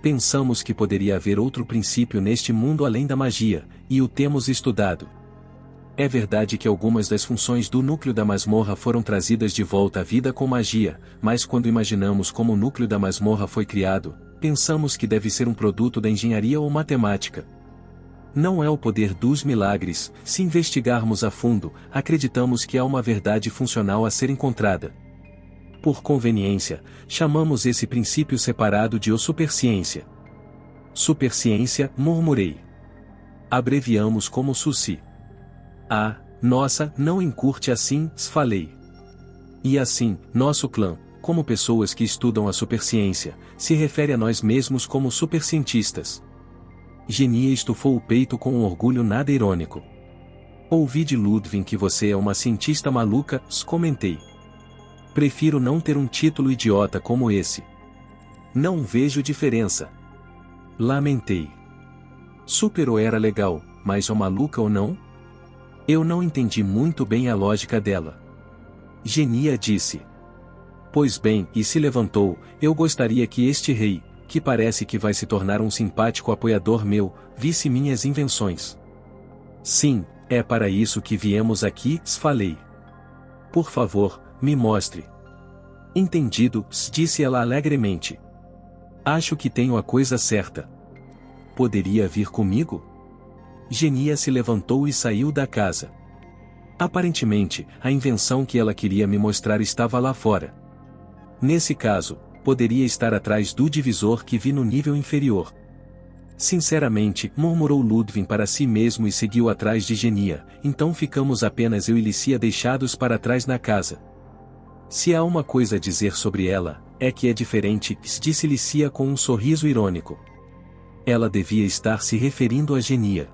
Pensamos que poderia haver outro princípio neste mundo além da magia, e o temos estudado. É verdade que algumas das funções do núcleo da masmorra foram trazidas de volta à vida com magia, mas quando imaginamos como o núcleo da masmorra foi criado, pensamos que deve ser um produto da engenharia ou matemática. Não é o poder dos milagres, se investigarmos a fundo, acreditamos que há uma verdade funcional a ser encontrada. Por conveniência, chamamos esse princípio separado de superciência. Superciência, murmurei. Abreviamos como SUSI. Ah, nossa, não encurte assim, falei. E assim, nosso clã, como pessoas que estudam a superciência, se refere a nós mesmos como supercientistas. Genia estufou o peito com um orgulho nada irônico. Ouvi de Ludwig que você é uma cientista maluca, comentei. Prefiro não ter um título idiota como esse. Não vejo diferença. Lamentei. Super era legal, mas o maluca ou não? Eu não entendi muito bem a lógica dela. Genia disse. Pois bem, e se levantou, eu gostaria que este rei, que parece que vai se tornar um simpático apoiador meu, visse minhas invenções. Sim, é para isso que viemos aqui, falei. Por favor, me mostre. Entendido, disse ela alegremente. Acho que tenho a coisa certa. Poderia vir comigo? Genia se levantou e saiu da casa. Aparentemente, a invenção que ela queria me mostrar estava lá fora. Nesse caso, poderia estar atrás do divisor que vi no nível inferior. Sinceramente, murmurou Ludwig para si mesmo e seguiu atrás de Genia, então ficamos apenas eu e Licia deixados para trás na casa. Se há uma coisa a dizer sobre ela, é que é diferente, disse Licia com um sorriso irônico. Ela devia estar se referindo a Genia.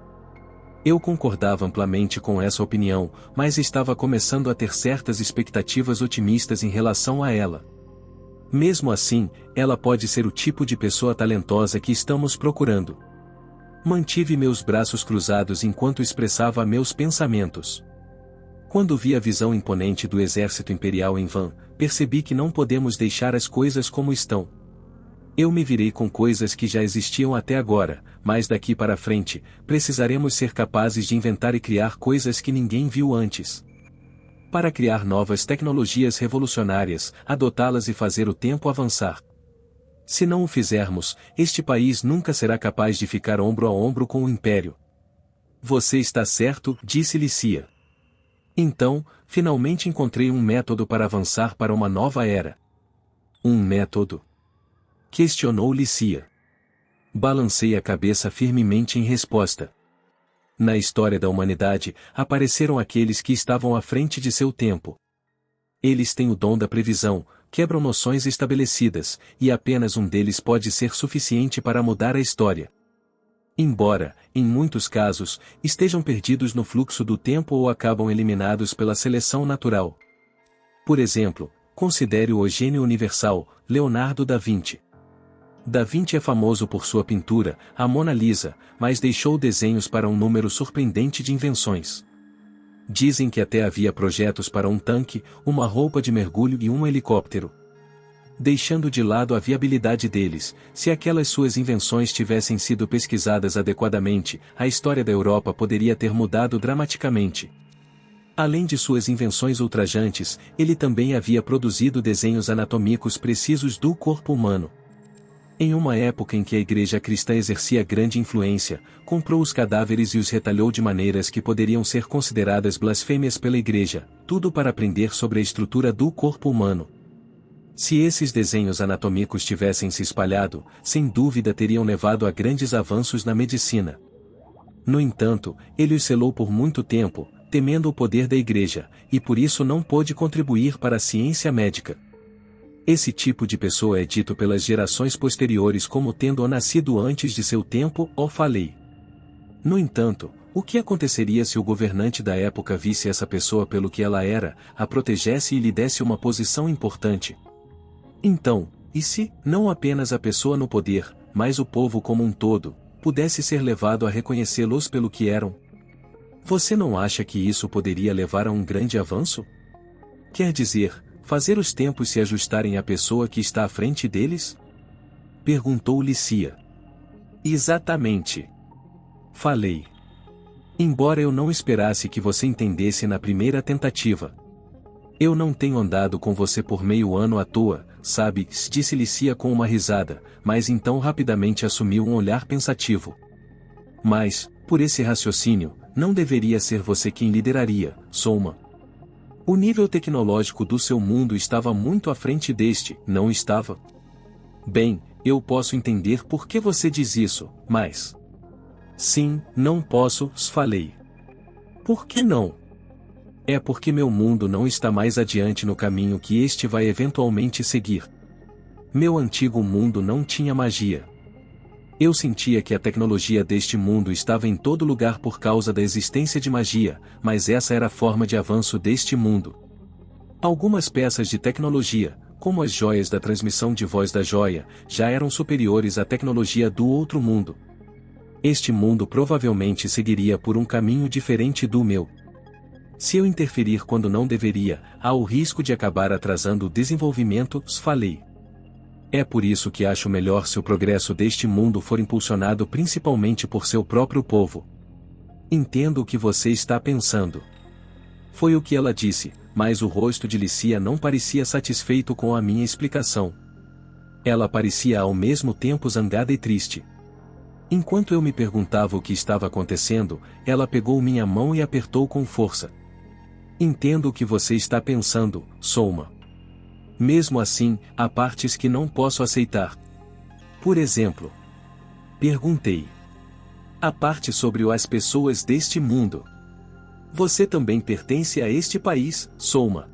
Eu concordava amplamente com essa opinião, mas estava começando a ter certas expectativas otimistas em relação a ela. Mesmo assim, ela pode ser o tipo de pessoa talentosa que estamos procurando. Mantive meus braços cruzados enquanto expressava meus pensamentos. Quando vi a visão imponente do exército imperial em Van, percebi que não podemos deixar as coisas como estão. Eu me virei com coisas que já existiam até agora, mas daqui para frente, precisaremos ser capazes de inventar e criar coisas que ninguém viu antes. Para criar novas tecnologias revolucionárias, adotá-las e fazer o tempo avançar. Se não o fizermos, este país nunca será capaz de ficar ombro a ombro com o Império. Você está certo, disse Licia. Então, finalmente encontrei um método para avançar para uma nova era. Um método? Questionou Licia. Balancei a cabeça firmemente em resposta. Na história da humanidade, apareceram aqueles que estavam à frente de seu tempo. Eles têm o dom da previsão, quebram noções estabelecidas, e apenas um deles pode ser suficiente para mudar a história. Embora, em muitos casos, estejam perdidos no fluxo do tempo ou acabam eliminados pela seleção natural. Por exemplo, considere o gênio universal, Leonardo da Vinci. Da Vinci é famoso por sua pintura, a Mona Lisa, mas deixou desenhos para um número surpreendente de invenções. Dizem que até havia projetos para um tanque, uma roupa de mergulho e um helicóptero. Deixando de lado a viabilidade deles, se aquelas suas invenções tivessem sido pesquisadas adequadamente, a história da Europa poderia ter mudado dramaticamente. Além de suas invenções ultrajantes, ele também havia produzido desenhos anatômicos precisos do corpo humano. Em uma época em que a igreja cristã exercia grande influência, comprou os cadáveres e os retalhou de maneiras que poderiam ser consideradas blasfêmias pela igreja, tudo para aprender sobre a estrutura do corpo humano. Se esses desenhos anatômicos tivessem se espalhado, sem dúvida teriam levado a grandes avanços na medicina. No entanto, ele os selou por muito tempo, temendo o poder da igreja, e por isso não pôde contribuir para a ciência médica. Esse tipo de pessoa é dito pelas gerações posteriores como tendo nascido antes de seu tempo, falei. No entanto, o que aconteceria se o governante da época visse essa pessoa pelo que ela era, a protegesse e lhe desse uma posição importante? Então, e se, não apenas a pessoa no poder, mas o povo como um todo, pudesse ser levado a reconhecê-los pelo que eram? Você não acha que isso poderia levar a um grande avanço? Quer dizer, fazer os tempos se ajustarem à pessoa que está à frente deles? Perguntou Licia. Exatamente. Falei. Embora eu não esperasse que você entendesse na primeira tentativa. Eu não tenho andado com você por meio ano à toa, sabe, disse Licia com uma risada, mas então rapidamente assumiu um olhar pensativo. Mas, por esse raciocínio, não deveria ser você quem lideraria, Souma. O nível tecnológico do seu mundo estava muito à frente deste, não estava? Bem, eu posso entender por que você diz isso, mas... Sim, não posso, falei. Por que não? É porque meu mundo não está mais adiante no caminho que este vai eventualmente seguir. Meu antigo mundo não tinha magia. Eu sentia que a tecnologia deste mundo estava em todo lugar por causa da existência de magia, mas essa era a forma de avanço deste mundo. Algumas peças de tecnologia, como as joias da transmissão de voz da joia, já eram superiores à tecnologia do outro mundo. Este mundo provavelmente seguiria por um caminho diferente do meu. Se eu interferir quando não deveria, há o risco de acabar atrasando o desenvolvimento, falei. É por isso que acho melhor se o progresso deste mundo for impulsionado principalmente por seu próprio povo. Entendo o que você está pensando. Foi o que ela disse, mas o rosto de Lícia não parecia satisfeito com a minha explicação. Ela parecia ao mesmo tempo zangada e triste. Enquanto eu me perguntava o que estava acontecendo, ela pegou minha mão e apertou com força. Entendo o que você está pensando, Souma. Mesmo assim, há partes que não posso aceitar. Por exemplo, perguntei. A parte sobre as pessoas deste mundo. Você também pertence a este país, Souma.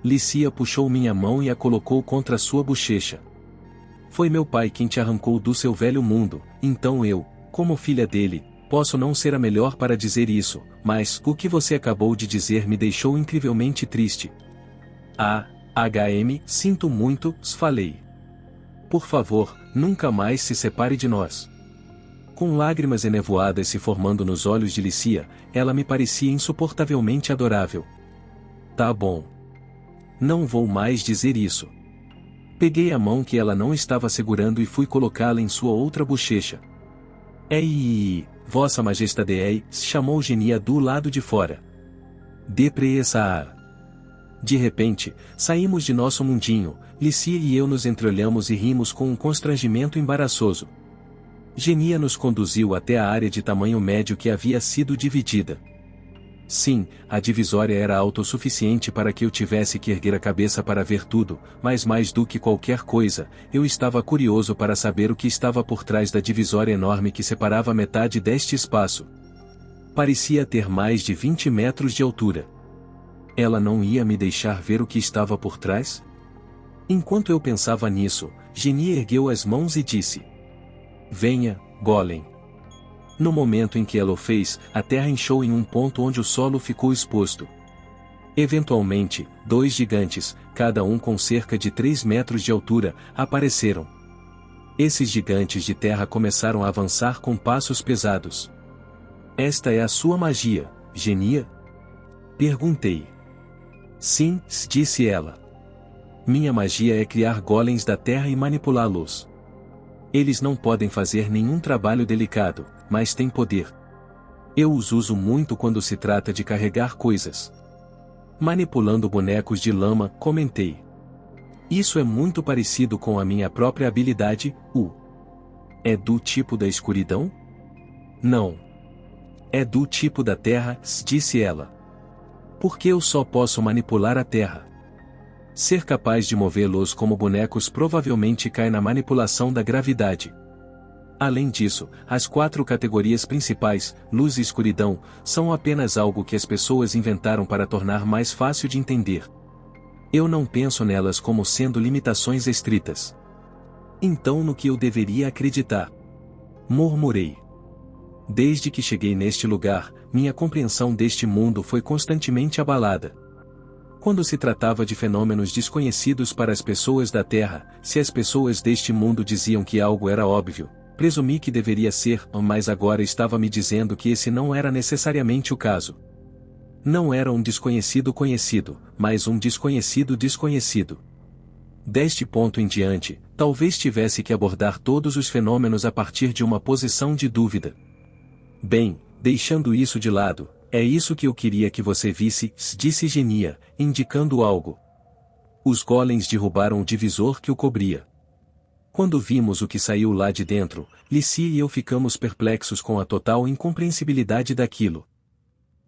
Lícia puxou minha mão e a colocou contra sua bochecha. Foi meu pai quem te arrancou do seu velho mundo, então eu, como filha dele, posso não ser a melhor para dizer isso, mas o que você acabou de dizer me deixou incrivelmente triste. Sinto muito, falei. Por favor, nunca mais se separe de nós. Com lágrimas enevoadas se formando nos olhos de Lícia, ela me parecia insuportavelmente adorável. Tá bom. Não vou mais dizer isso. Peguei a mão que ela não estava segurando e fui colocá-la em sua outra bochecha. Ei, Vossa Majestade, chamou Genia do lado de fora. Depressa. De repente, saímos de nosso mundinho, Lícia e eu nos entreolhamos e rimos com um constrangimento embaraçoso. Genia nos conduziu até a área de tamanho médio que havia sido dividida. Sim, a divisória era autossuficiente para que eu tivesse que erguer a cabeça para ver tudo, mas mais do que qualquer coisa, eu estava curioso para saber o que estava por trás da divisória enorme que separava metade deste espaço. Parecia ter mais de 20 metros de altura. Ela não ia me deixar ver o que estava por trás? Enquanto eu pensava nisso, Genia ergueu as mãos e disse: Venha, Golem. No momento em que ela o fez, a terra inchou em um ponto onde o solo ficou exposto. Eventualmente, 2 gigantes, cada um com cerca de 3 metros de altura, apareceram. Esses gigantes de terra começaram a avançar com passos pesados. Esta é a sua magia, Genia? Perguntei. Sim, disse ela. Minha magia é criar golems da terra e manipulá-los. Eles não podem fazer nenhum trabalho delicado, mas têm poder. Eu os uso muito quando se trata de carregar coisas. Manipulando bonecos de lama, comentei. Isso é muito parecido com a minha própria habilidade, É do tipo da escuridão? Não. É do tipo da terra, disse ela. Porque eu só posso manipular a terra. Ser capaz de movê-los como bonecos provavelmente cai na manipulação da gravidade. Além disso, as 4 categorias principais, luz e escuridão, são apenas algo que as pessoas inventaram para tornar mais fácil de entender. Eu não penso nelas como sendo limitações estritas. Então no que eu deveria acreditar? Murmurei. Desde que cheguei neste lugar, minha compreensão deste mundo foi constantemente abalada. Quando se tratava de fenômenos desconhecidos para as pessoas da Terra, se as pessoas deste mundo diziam que algo era óbvio, presumi que deveria ser, mas agora estava me dizendo que esse não era necessariamente o caso. Não era um desconhecido conhecido, mas um desconhecido desconhecido. Deste ponto em diante, talvez tivesse que abordar todos os fenômenos a partir de uma posição de dúvida. Bem, deixando isso de lado, é isso que eu queria que você visse, disse Genia, indicando algo. Os golems derrubaram o divisor que o cobria. Quando vimos o que saiu lá de dentro, Lícia e eu ficamos perplexos com a total incompreensibilidade daquilo.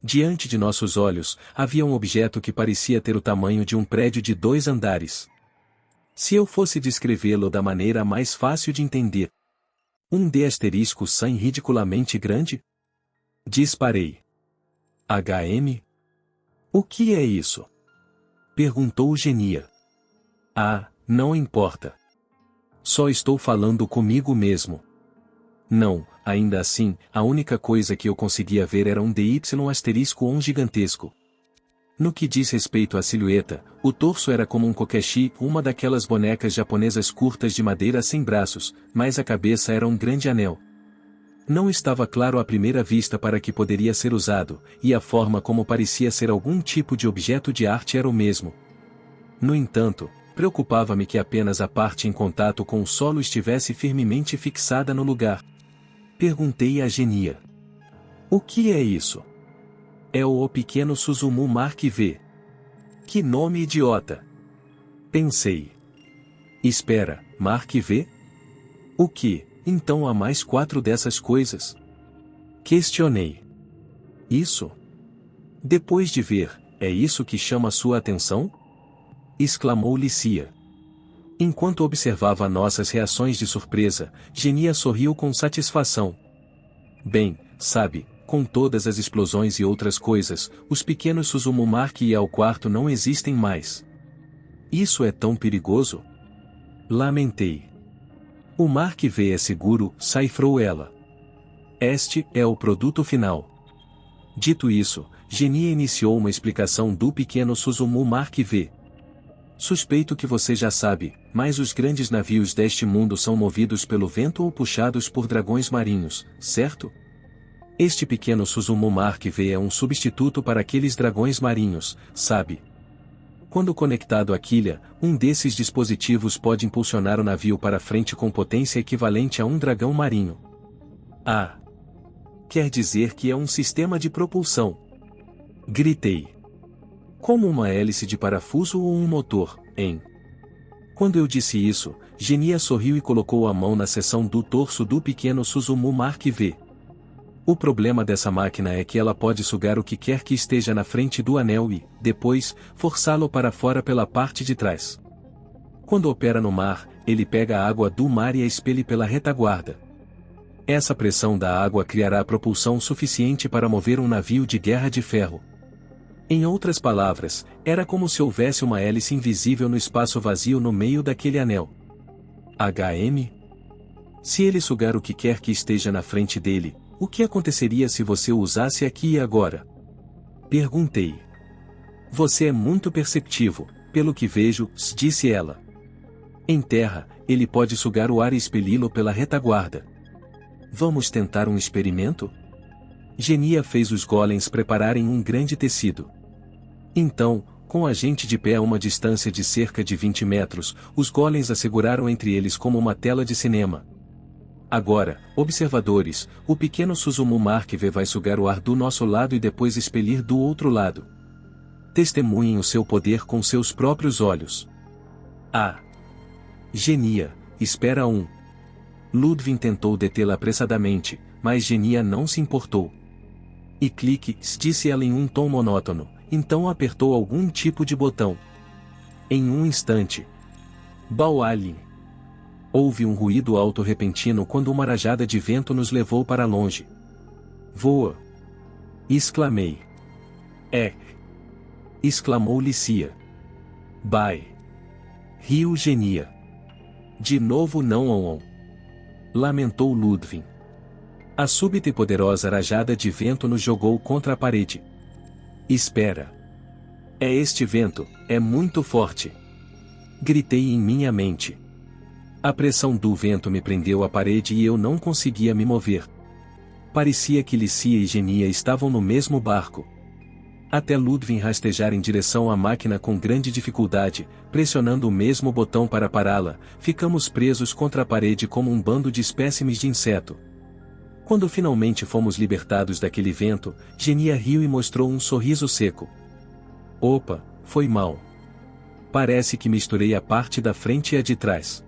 Diante de nossos olhos, havia um objeto que parecia ter o tamanho de um prédio de 2 andares. Se eu fosse descrevê-lo da maneira mais fácil de entender, um D***100 ridiculamente grande? Disparei. HM? O que é isso? Perguntou Genia. Ah, não importa. Só estou falando comigo mesmo. Não, ainda assim, a única coisa que eu conseguia ver era um DY***1 gigantesco. No que diz respeito à silhueta, o torso era como um kokeshi, uma daquelas bonecas japonesas curtas de madeira sem braços, mas a cabeça era um grande anel. Não estava claro à primeira vista para que poderia ser usado, e a forma como parecia ser algum tipo de objeto de arte era o mesmo. No entanto, preocupava-me que apenas a parte em contato com o solo estivesse firmemente fixada no lugar. Perguntei a Genia. O que é isso? É o pequeno Suzumu Mark V. Que nome idiota! Pensei. Espera, Mark V? O que, então há mais 4 dessas coisas? Questionei. Isso? Depois de ver, é isso que chama sua atenção? Exclamou Licia. Enquanto observava nossas reações de surpresa, Genia sorriu com satisfação. Bem, sabe, com todas as explosões e outras coisas, os pequenos Suzumu Mark e ao quarto não existem mais. Isso é tão perigoso? Lamentei. O Mark V é seguro, cifrou ela. Este é o produto final. Dito isso, Genia iniciou uma explicação do pequeno Suzumu Mark V. Suspeito que você já sabe, mas os grandes navios deste mundo são movidos pelo vento ou puxados por dragões marinhos, certo? Este pequeno Suzumu Mark V é um substituto para aqueles dragões marinhos, sabe? Quando conectado à quilha, um desses dispositivos pode impulsionar o navio para frente com potência equivalente a um dragão marinho. Ah! Quer dizer que é um sistema de propulsão. Gritei. Como uma hélice de parafuso ou um motor, hein? Quando eu disse isso, Genia sorriu e colocou a mão na seção do torso do pequeno Suzumu Mark V. O problema dessa máquina é que ela pode sugar o que quer que esteja na frente do anel e, depois, forçá-lo para fora pela parte de trás. Quando opera no mar, ele pega a água do mar e a expele pela retaguarda. Essa pressão da água criará propulsão suficiente para mover um navio de guerra de ferro. Em outras palavras, era como se houvesse uma hélice invisível no espaço vazio no meio daquele anel. HM? Se ele sugar o que quer que esteja na frente dele, o que aconteceria se você o usasse aqui e agora? Perguntei. Você é muito perceptivo, pelo que vejo, disse ela. Em terra, ele pode sugar o ar e expeli-lo pela retaguarda. Vamos tentar um experimento? Genia fez os golems prepararem um grande tecido. Então, com a gente de pé a uma distância de cerca de 20 metros, os golems asseguraram entre eles como uma tela de cinema. Agora, observadores, o pequeno Suzumu Mark V vai sugar o ar do nosso lado e depois expelir do outro lado. Testemunhem o seu poder com seus próprios olhos. Ah! Genia, espera um. Ludwig tentou detê-la apressadamente, mas Genia não se importou. E clique, disse ela em um tom monótono, então apertou algum tipo de botão. Em um instante. Baualin. Houve um ruído alto repentino quando uma rajada de vento nos levou para longe. Voa! Exclamei. É! Exclamou Licia. Bai! Riu Genia. De novo não on. Lamentou Ludwig. A súbita e poderosa rajada de vento nos jogou contra a parede. Espera! É este vento, é muito forte! Gritei em minha mente. A pressão do vento me prendeu à parede e eu não conseguia me mover. Parecia que Licia e Genia estavam no mesmo barco. Até Ludwig rastejar em direção à máquina com grande dificuldade, pressionando o mesmo botão para pará-la, ficamos presos contra a parede como um bando de espécimes de inseto. Quando finalmente fomos libertados daquele vento, Genia riu e mostrou um sorriso seco. Opa, foi mal. Parece que misturei a parte da frente e a de trás.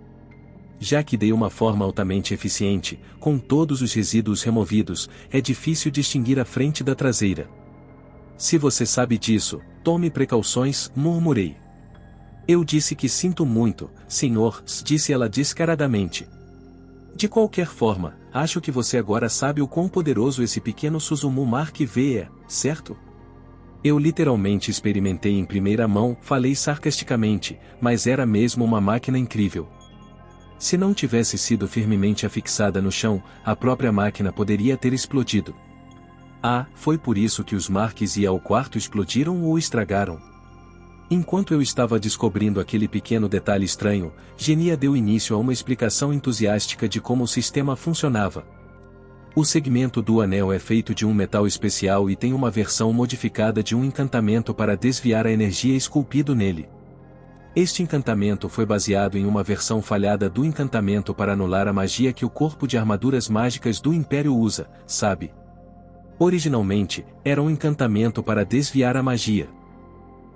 Já que dei uma forma altamente eficiente, com todos os resíduos removidos, é difícil distinguir a frente da traseira. Se você sabe disso, tome precauções, murmurei. Eu disse que sinto muito, senhor, disse ela descaradamente. De qualquer forma, acho que você agora sabe o quão poderoso esse pequeno Suzumu Mark V é, certo? Eu literalmente experimentei em primeira mão, falei sarcasticamente, mas era mesmo uma máquina incrível. Se não tivesse sido firmemente afixada no chão, a própria máquina poderia ter explodido. Ah, foi por isso que os Marks e ao quarto explodiram ou estragaram. Enquanto eu estava descobrindo aquele pequeno detalhe estranho, Genia deu início a uma explicação entusiástica de como o sistema funcionava. O segmento do anel é feito de um metal especial e tem uma versão modificada de um encantamento para desviar a energia esculpido nele. Este encantamento foi baseado em uma versão falhada do encantamento para anular a magia que o corpo de armaduras mágicas do Império usa, sabe? Originalmente, era um encantamento para desviar a magia.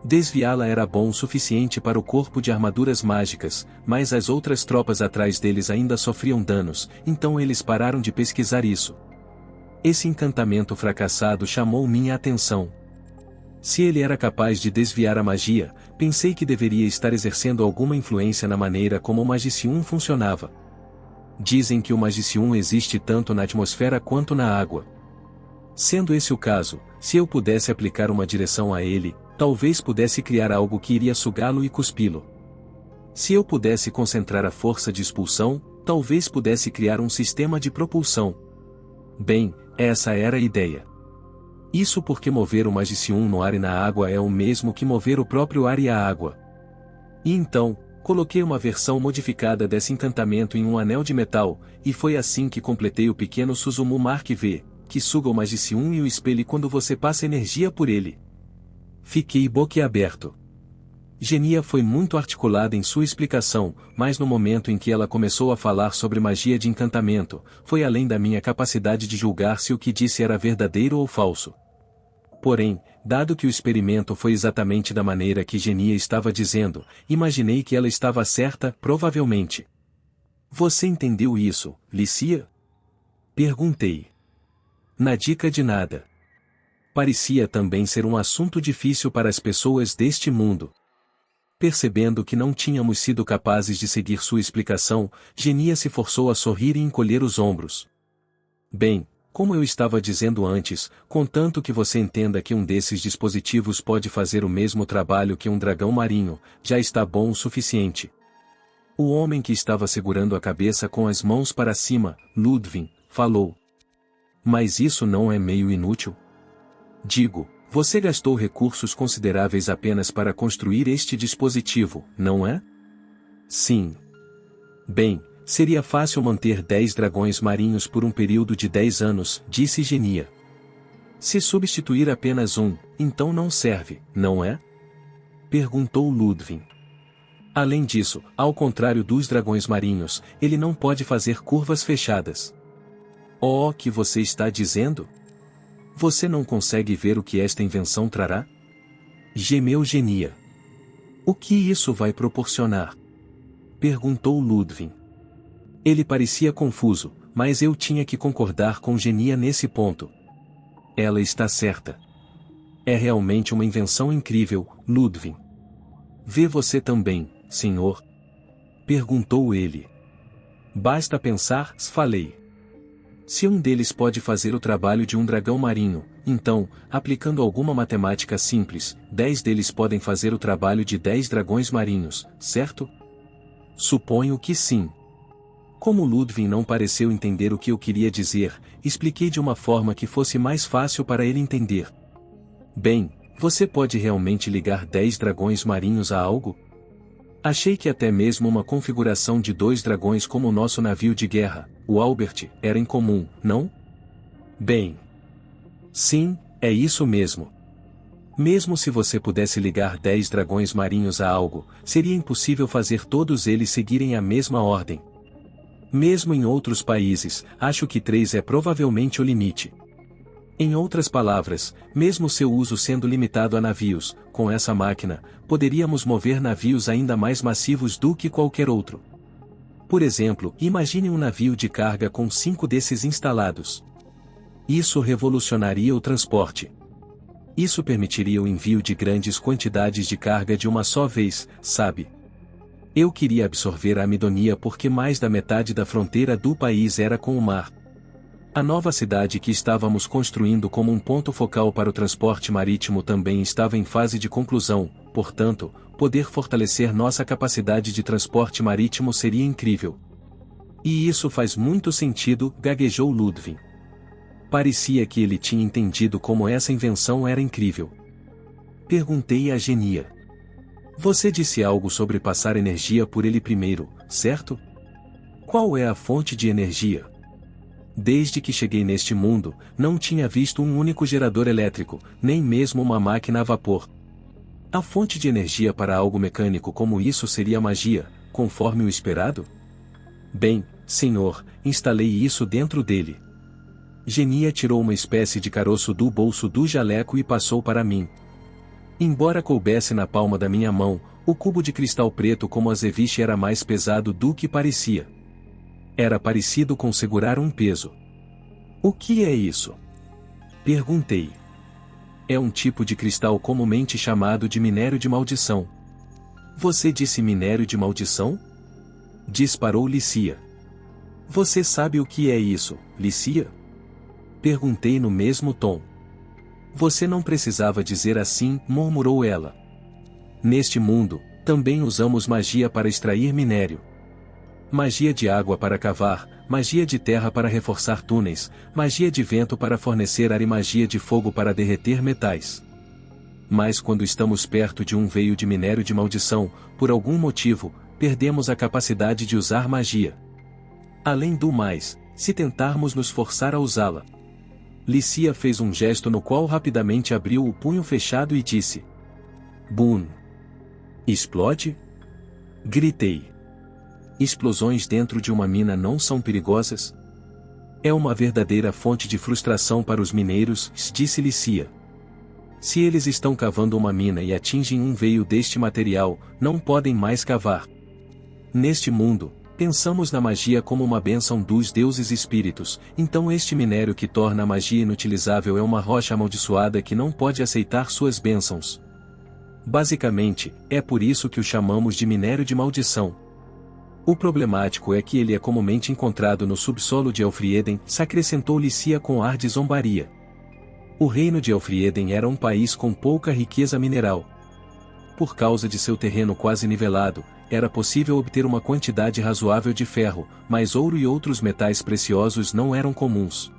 Desviá-la era bom o suficiente para o corpo de armaduras mágicas, mas as outras tropas atrás deles ainda sofriam danos, então eles pararam de pesquisar isso. Esse encantamento fracassado chamou minha atenção. Se ele era capaz de desviar a magia, pensei que deveria estar exercendo alguma influência na maneira como o Magicium funcionava. Dizem que o Magicium existe tanto na atmosfera quanto na água. Sendo esse o caso, se eu pudesse aplicar uma direção a ele, talvez pudesse criar algo que iria sugá-lo e cuspi-lo. Se eu pudesse concentrar a força de expulsão, talvez pudesse criar um sistema de propulsão. Bem, essa era a ideia. Isso porque mover o Magicium no ar e na água é o mesmo que mover o próprio ar e a água. E então, coloquei uma versão modificada desse encantamento em um anel de metal, e foi assim que completei o pequeno Suzumu Mark V, que suga o Magicium e o espelhe quando você passa energia por ele. Fiquei boquiaberto. Genia foi muito articulada em sua explicação, mas no momento em que ela começou a falar sobre magia de encantamento, foi além da minha capacidade de julgar se o que disse era verdadeiro ou falso. Porém, dado que o experimento foi exatamente da maneira que Genia estava dizendo, imaginei que ela estava certa, provavelmente. Você entendeu isso, Licia? Perguntei. Na dica de nada. Parecia também ser um assunto difícil para as pessoas deste mundo. Percebendo que não tínhamos sido capazes de seguir sua explicação, Genia se forçou a sorrir e encolher os ombros. Bem, como eu estava dizendo antes, contanto que você entenda que um desses dispositivos pode fazer o mesmo trabalho que um dragão marinho, já está bom o suficiente. O homem que estava segurando a cabeça com as mãos para cima, Ludwig, falou. Mas isso não é meio inútil? Digo, você gastou recursos consideráveis apenas para construir este dispositivo, não é? Sim. Bem, seria fácil manter 10 dragões marinhos por um período de 10 anos, disse Genia. Se substituir apenas um, então não serve, não é? Perguntou Ludwig. Além disso, ao contrário dos dragões marinhos, ele não pode fazer curvas fechadas. Oh, que você está dizendo? Você não consegue ver o que esta invenção trará? Gemeu Genia. O que isso vai proporcionar? Perguntou Ludwig. Ele parecia confuso, mas eu tinha que concordar com Genia nesse ponto. Ela está certa. É realmente uma invenção incrível, Ludwig. Vê você também, senhor? Perguntou ele. Basta pensar, falei. Se um deles pode fazer o trabalho de um dragão marinho, então, aplicando alguma matemática simples, 10 deles podem fazer o trabalho de 10 dragões marinhos, certo? Suponho que sim. Como Ludwig não pareceu entender o que eu queria dizer, expliquei de uma forma que fosse mais fácil para ele entender. Bem, você pode realmente ligar 10 dragões marinhos a algo? Achei que até mesmo uma configuração de 2 dragões como o nosso navio de guerra, o Albert, era incomum, não? Bem. Sim, é isso mesmo. Mesmo se você pudesse ligar 10 dragões marinhos a algo, seria impossível fazer todos eles seguirem a mesma ordem. Mesmo em outros países, acho que 3 é provavelmente o limite. Em outras palavras, mesmo seu uso sendo limitado a navios, com essa máquina, poderíamos mover navios ainda mais massivos do que qualquer outro. Por exemplo, imagine um navio de carga com 5 desses instalados. Isso revolucionaria o transporte. Isso permitiria o envio de grandes quantidades de carga de uma só vez, sabe? Eu queria absorver a Amidonia porque mais da metade da fronteira do país era com o mar. A nova cidade que estávamos construindo como um ponto focal para o transporte marítimo também estava em fase de conclusão, portanto, poder fortalecer nossa capacidade de transporte marítimo seria incrível. E isso faz muito sentido, gaguejou Ludwig. Parecia que ele tinha entendido como essa invenção era incrível. Perguntei a Genia. Você disse algo sobre passar energia por ele primeiro, certo? Qual é a fonte de energia? Desde que cheguei neste mundo, não tinha visto um único gerador elétrico, nem mesmo uma máquina a vapor. A fonte de energia para algo mecânico como isso seria magia, conforme o esperado? Bem, senhor, instalei isso dentro dele. Genia tirou uma espécie de caroço do bolso do jaleco e passou para mim. Embora coubesse na palma da minha mão, o cubo de cristal preto como azeviche era mais pesado do que parecia. Era parecido com segurar um peso. O que é isso? Perguntei. É um tipo de cristal comumente chamado de minério de maldição. Você disse minério de maldição? Disparou Lícia. Você sabe o que é isso, Lícia? Perguntei no mesmo tom. Você não precisava dizer assim, murmurou ela. Neste mundo, também usamos magia para extrair minério. Magia de água para cavar, magia de terra para reforçar túneis, magia de vento para fornecer ar e magia de fogo para derreter metais. Mas quando estamos perto de um veio de minério de maldição, por algum motivo, perdemos a capacidade de usar magia. Além do mais, se tentarmos nos forçar a usá-la. Lícia fez um gesto no qual rapidamente abriu o punho fechado e disse: Boom! Explode? Gritei. Explosões dentro de uma mina não são perigosas? É uma verdadeira fonte de frustração para os mineiros, disse Lícia. Se eles estão cavando uma mina e atingem um veio deste material, não podem mais cavar. Neste mundo, pensamos na magia como uma bênção dos deuses espíritos, então este minério que torna a magia inutilizável é uma rocha amaldiçoada que não pode aceitar suas bênçãos. Basicamente, é por isso que o chamamos de minério de maldição. O problemático é que ele é comumente encontrado no subsolo de Elfrieden, acrescentou Lícia com ar de zombaria. O reino de Elfrieden era um país com pouca riqueza mineral. Por causa de seu terreno quase nivelado, era possível obter uma quantidade razoável de ferro, mas ouro e outros metais preciosos não eram comuns.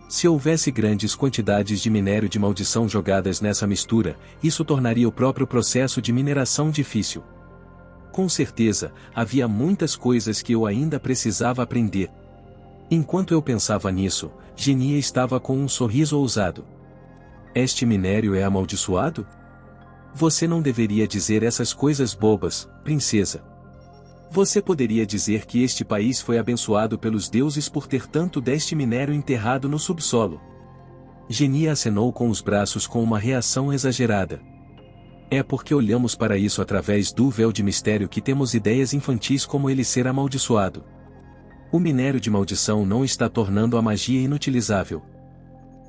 Se houvesse grandes quantidades de minério de maldição jogadas nessa mistura, isso tornaria o próprio processo de mineração difícil. Com certeza, havia muitas coisas que eu ainda precisava aprender. Enquanto eu pensava nisso, Genia estava com um sorriso ousado. Este minério é amaldiçoado? Você não deveria dizer essas coisas bobas, princesa. Você poderia dizer que este país foi abençoado pelos deuses por ter tanto deste minério enterrado no subsolo. Genia acenou com os braços com uma reação exagerada. É porque olhamos para isso através do véu de mistério que temos ideias infantis como ele ser amaldiçoado. O minério de maldição não está tornando a magia inutilizável.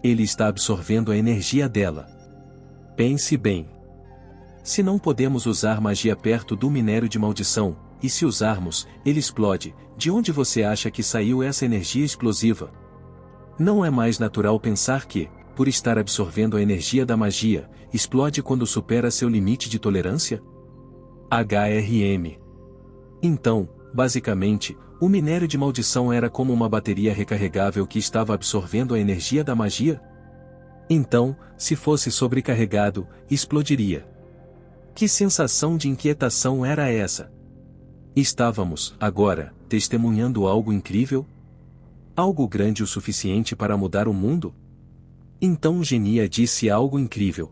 Ele está absorvendo a energia dela. Pense bem. Se não podemos usar magia perto do minério de maldição, e se usarmos, ele explode, de onde você acha que saiu essa energia explosiva? Não é mais natural pensar que, por estar absorvendo a energia da magia, explode quando supera seu limite de tolerância? HRM. Então, basicamente, o minério de maldição era como uma bateria recarregável que estava absorvendo a energia da magia? Então, se fosse sobrecarregado, explodiria. Que sensação de inquietação era essa? Estávamos, agora, testemunhando algo incrível? Algo grande o suficiente para mudar o mundo? Então Genia disse algo incrível.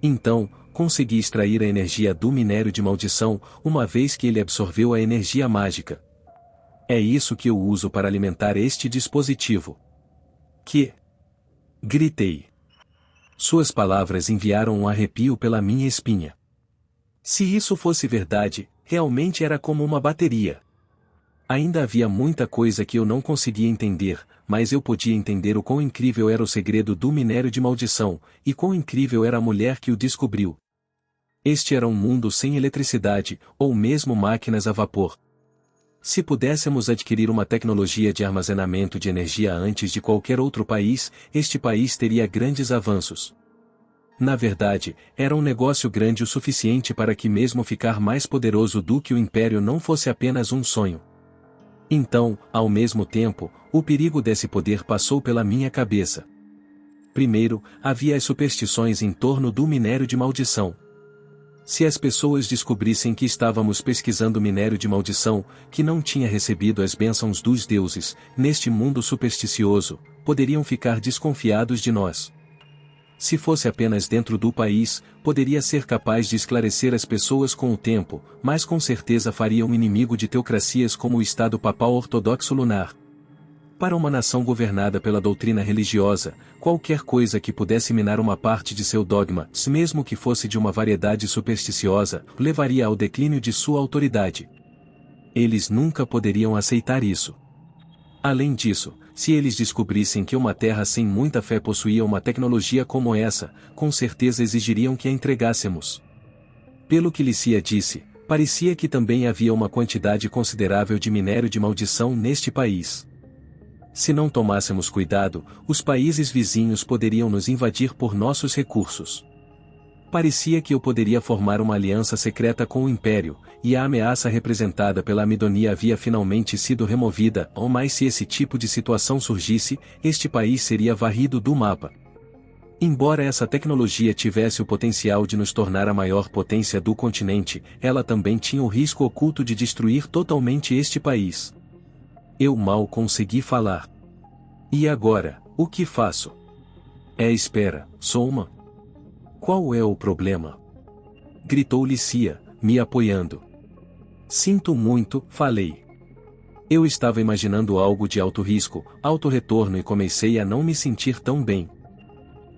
Então, consegui extrair a energia do minério de maldição, uma vez que ele absorveu a energia mágica. É isso que eu uso para alimentar este dispositivo. Que? Gritei. Suas palavras enviaram um arrepio pela minha espinha. Se isso fosse verdade, realmente era como uma bateria. Ainda havia muita coisa que eu não conseguia entender, mas eu podia entender o quão incrível era o segredo do minério de maldição, e quão incrível era a mulher que o descobriu. Este era um mundo sem eletricidade, ou mesmo máquinas a vapor. Se pudéssemos adquirir uma tecnologia de armazenamento de energia antes de qualquer outro país, este país teria grandes avanços. Na verdade, era um negócio grande o suficiente para que mesmo ficar mais poderoso do que o Império não fosse apenas um sonho. Então, ao mesmo tempo, o perigo desse poder passou pela minha cabeça. Primeiro, havia as superstições em torno do minério de maldição. Se as pessoas descobrissem que estávamos pesquisando minério de maldição, que não tinha recebido as bênçãos dos deuses, neste mundo supersticioso, poderiam ficar desconfiados de nós. Se fosse apenas dentro do país, poderia ser capaz de esclarecer as pessoas com o tempo, mas com certeza faria um inimigo de teocracias como o Estado Papal Ortodoxo Lunar. Para uma nação governada pela doutrina religiosa, qualquer coisa que pudesse minar uma parte de seu dogma, mesmo que fosse de uma variedade supersticiosa, levaria ao declínio de sua autoridade. Eles nunca poderiam aceitar isso. Além disso, se eles descobrissem que uma terra sem muita fé possuía uma tecnologia como essa, com certeza exigiriam que a entregássemos. Pelo que Lícia disse, parecia que também havia uma quantidade considerável de minério de maldição neste país. Se não tomássemos cuidado, os países vizinhos poderiam nos invadir por nossos recursos. Parecia que eu poderia formar uma aliança secreta com o Império, e a ameaça representada pela Amidonia havia finalmente sido removida, ou mais se esse tipo de situação surgisse, este país seria varrido do mapa. Embora essa tecnologia tivesse o potencial de nos tornar a maior potência do continente, ela também tinha o risco oculto de destruir totalmente este país. Eu mal consegui falar. E agora, o que faço? Espera, Soma. Qual é o problema? Gritou Lícia, me apoiando. Sinto muito, falei. Eu estava imaginando algo de alto risco, alto retorno e comecei a não me sentir tão bem.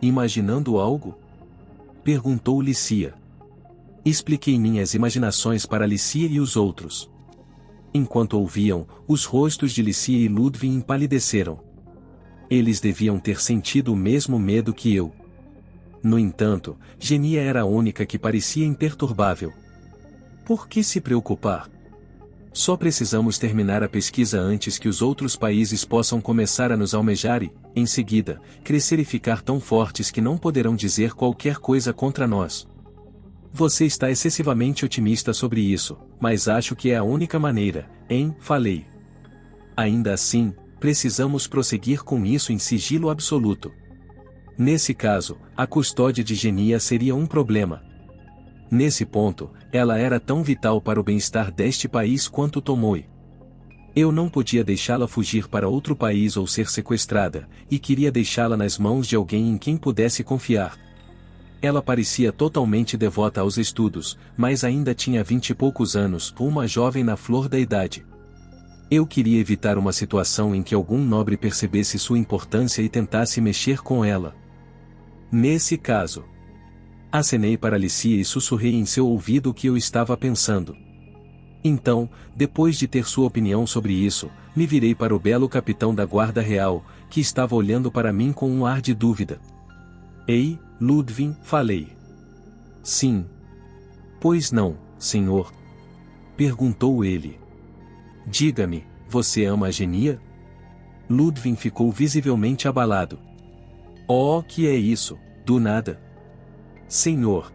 Imaginando algo? Perguntou Lícia. Expliquei minhas imaginações para Lícia e os outros. Enquanto ouviam, os rostos de Lícia e Ludwig empalideceram. Eles deviam ter sentido o mesmo medo que eu. No entanto, Genia era a única que parecia imperturbável. Por que se preocupar? Só precisamos terminar a pesquisa antes que os outros países possam começar a nos almejar e, em seguida, crescer e ficar tão fortes que não poderão dizer qualquer coisa contra nós. Você está excessivamente otimista sobre isso, mas acho que é a única maneira, hein? Falei. Ainda assim, precisamos prosseguir com isso em sigilo absoluto. Nesse caso, a custódia de Genia seria um problema. Nesse ponto, ela era tão vital para o bem-estar deste país quanto Tomoe. Eu não podia deixá-la fugir para outro país ou ser sequestrada, e queria deixá-la nas mãos de alguém em quem pudesse confiar. Ela parecia totalmente devota aos estudos, mas ainda tinha 20 e poucos anos, uma jovem na flor da idade. Eu queria evitar uma situação em que algum nobre percebesse sua importância e tentasse mexer com ela. Nesse caso, acenei para Lícia e sussurrei em seu ouvido o que eu estava pensando. Então, depois de ter sua opinião sobre isso, me virei para o belo capitão da Guarda Real, que estava olhando para mim com um ar de dúvida. Ei, Ludwig, falei. Sim. Pois não, senhor? Perguntou ele. Diga-me, você ama a Genia? Ludwig ficou visivelmente abalado. Oh, que é isso, do nada? Senhor.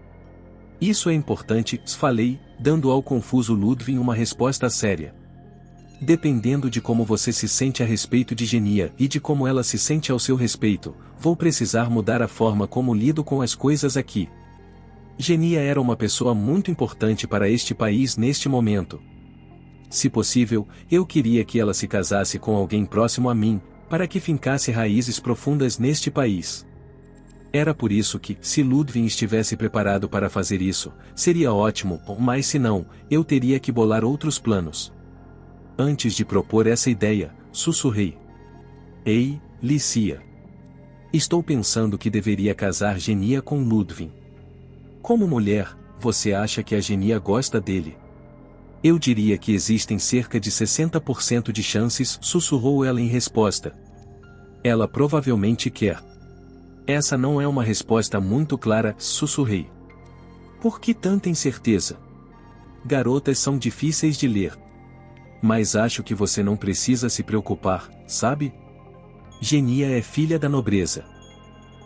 Isso é importante, falei, dando ao confuso Ludwig uma resposta séria. Dependendo de como você se sente a respeito de Genia e de como ela se sente ao seu respeito, vou precisar mudar a forma como lido com as coisas aqui. Genia era uma pessoa muito importante para este país neste momento. Se possível, eu queria que ela se casasse com alguém próximo a mim, para que fincasse raízes profundas neste país. Era por isso que, se Ludwig estivesse preparado para fazer isso, seria ótimo, mas se não, eu teria que bolar outros planos. Antes de propor essa ideia, sussurrei. Ei, Lícia. Estou pensando que deveria casar Genia com Ludwig. Como mulher, você acha que a Genia gosta dele? Eu diria que existem cerca de 60% de chances, sussurrou ela em resposta. Ela provavelmente quer. Essa não é uma resposta muito clara, sussurrei. Por que tanta incerteza? Garotas são difíceis de ler. Mas acho que você não precisa se preocupar, sabe? Genia é filha da nobreza.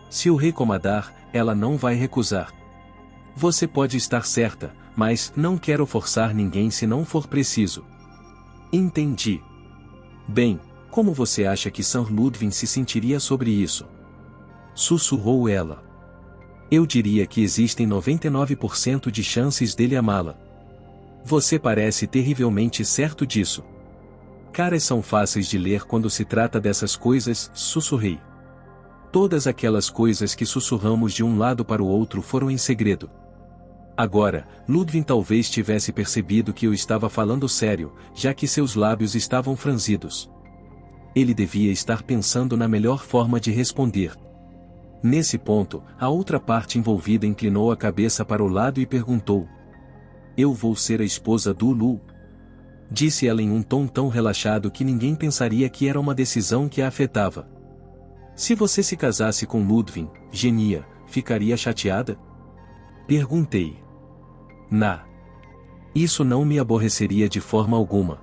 Se o rei comandar, ela não vai recusar. Você pode estar certa, mas não quero forçar ninguém se não for preciso. Entendi. Bem, como você acha que Sir Ludwig se sentiria sobre isso? Sussurrou ela. Eu diria que existem 99% de chances dele amá-la. Você parece terrivelmente certo disso. Caras são fáceis de ler quando se trata dessas coisas, sussurrei. Todas aquelas coisas que sussurramos de um lado para o outro foram em segredo. Agora, Ludwig talvez tivesse percebido que eu estava falando sério, já que seus lábios estavam franzidos. Ele devia estar pensando na melhor forma de responder. Nesse ponto, a outra parte envolvida inclinou a cabeça para o lado e perguntou: Eu vou ser a esposa do Lu? Disse ela em um tom tão relaxado que ninguém pensaria que era uma decisão que a afetava. Se você se casasse com Ludwig, Genia, ficaria chateada? Perguntei. Isso não me aborreceria de forma alguma.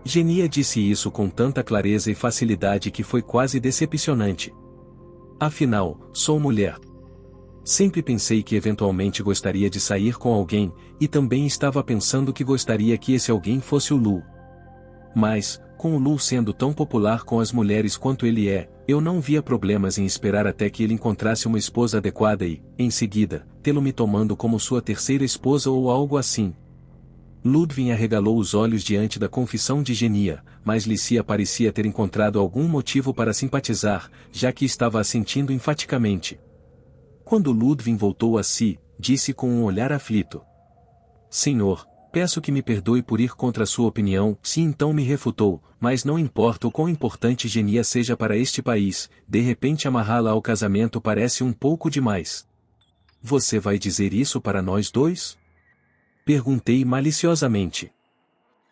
Genia disse isso com tanta clareza e facilidade que foi quase decepcionante. Afinal, sou mulher. Sempre pensei que eventualmente gostaria de sair com alguém, e também estava pensando que gostaria que esse alguém fosse o Lu. Mas, com o Lu sendo tão popular com as mulheres quanto ele é, eu não via problemas em esperar até que ele encontrasse uma esposa adequada e, em seguida, tê-lo me tomando como sua terceira esposa ou algo assim. Ludwig arregalou os olhos diante da confissão de Genia, mas Lícia parecia ter encontrado algum motivo para simpatizar, já que estava assentindo enfaticamente. Quando Ludwig voltou a si, disse com um olhar aflito: Senhor, peço que me perdoe por ir contra a sua opinião, se então me refutou, mas não importa o quão importante Genia seja para este país, de repente amarrá-la ao casamento parece um pouco demais. Você vai dizer isso para nós dois? Perguntei maliciosamente.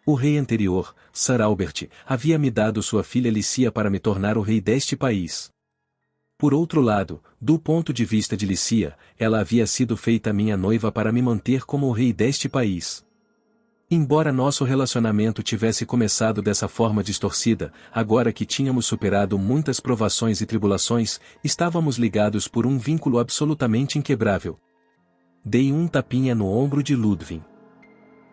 O rei anterior, Sir Albert, havia me dado sua filha Lícia para me tornar o rei deste país. Por outro lado, do ponto de vista de Lícia, ela havia sido feita minha noiva para me manter como o rei deste país. Embora nosso relacionamento tivesse começado dessa forma distorcida, agora que tínhamos superado muitas provações e tribulações, estávamos ligados por um vínculo absolutamente inquebrável. Dei um tapinha no ombro de Ludwig.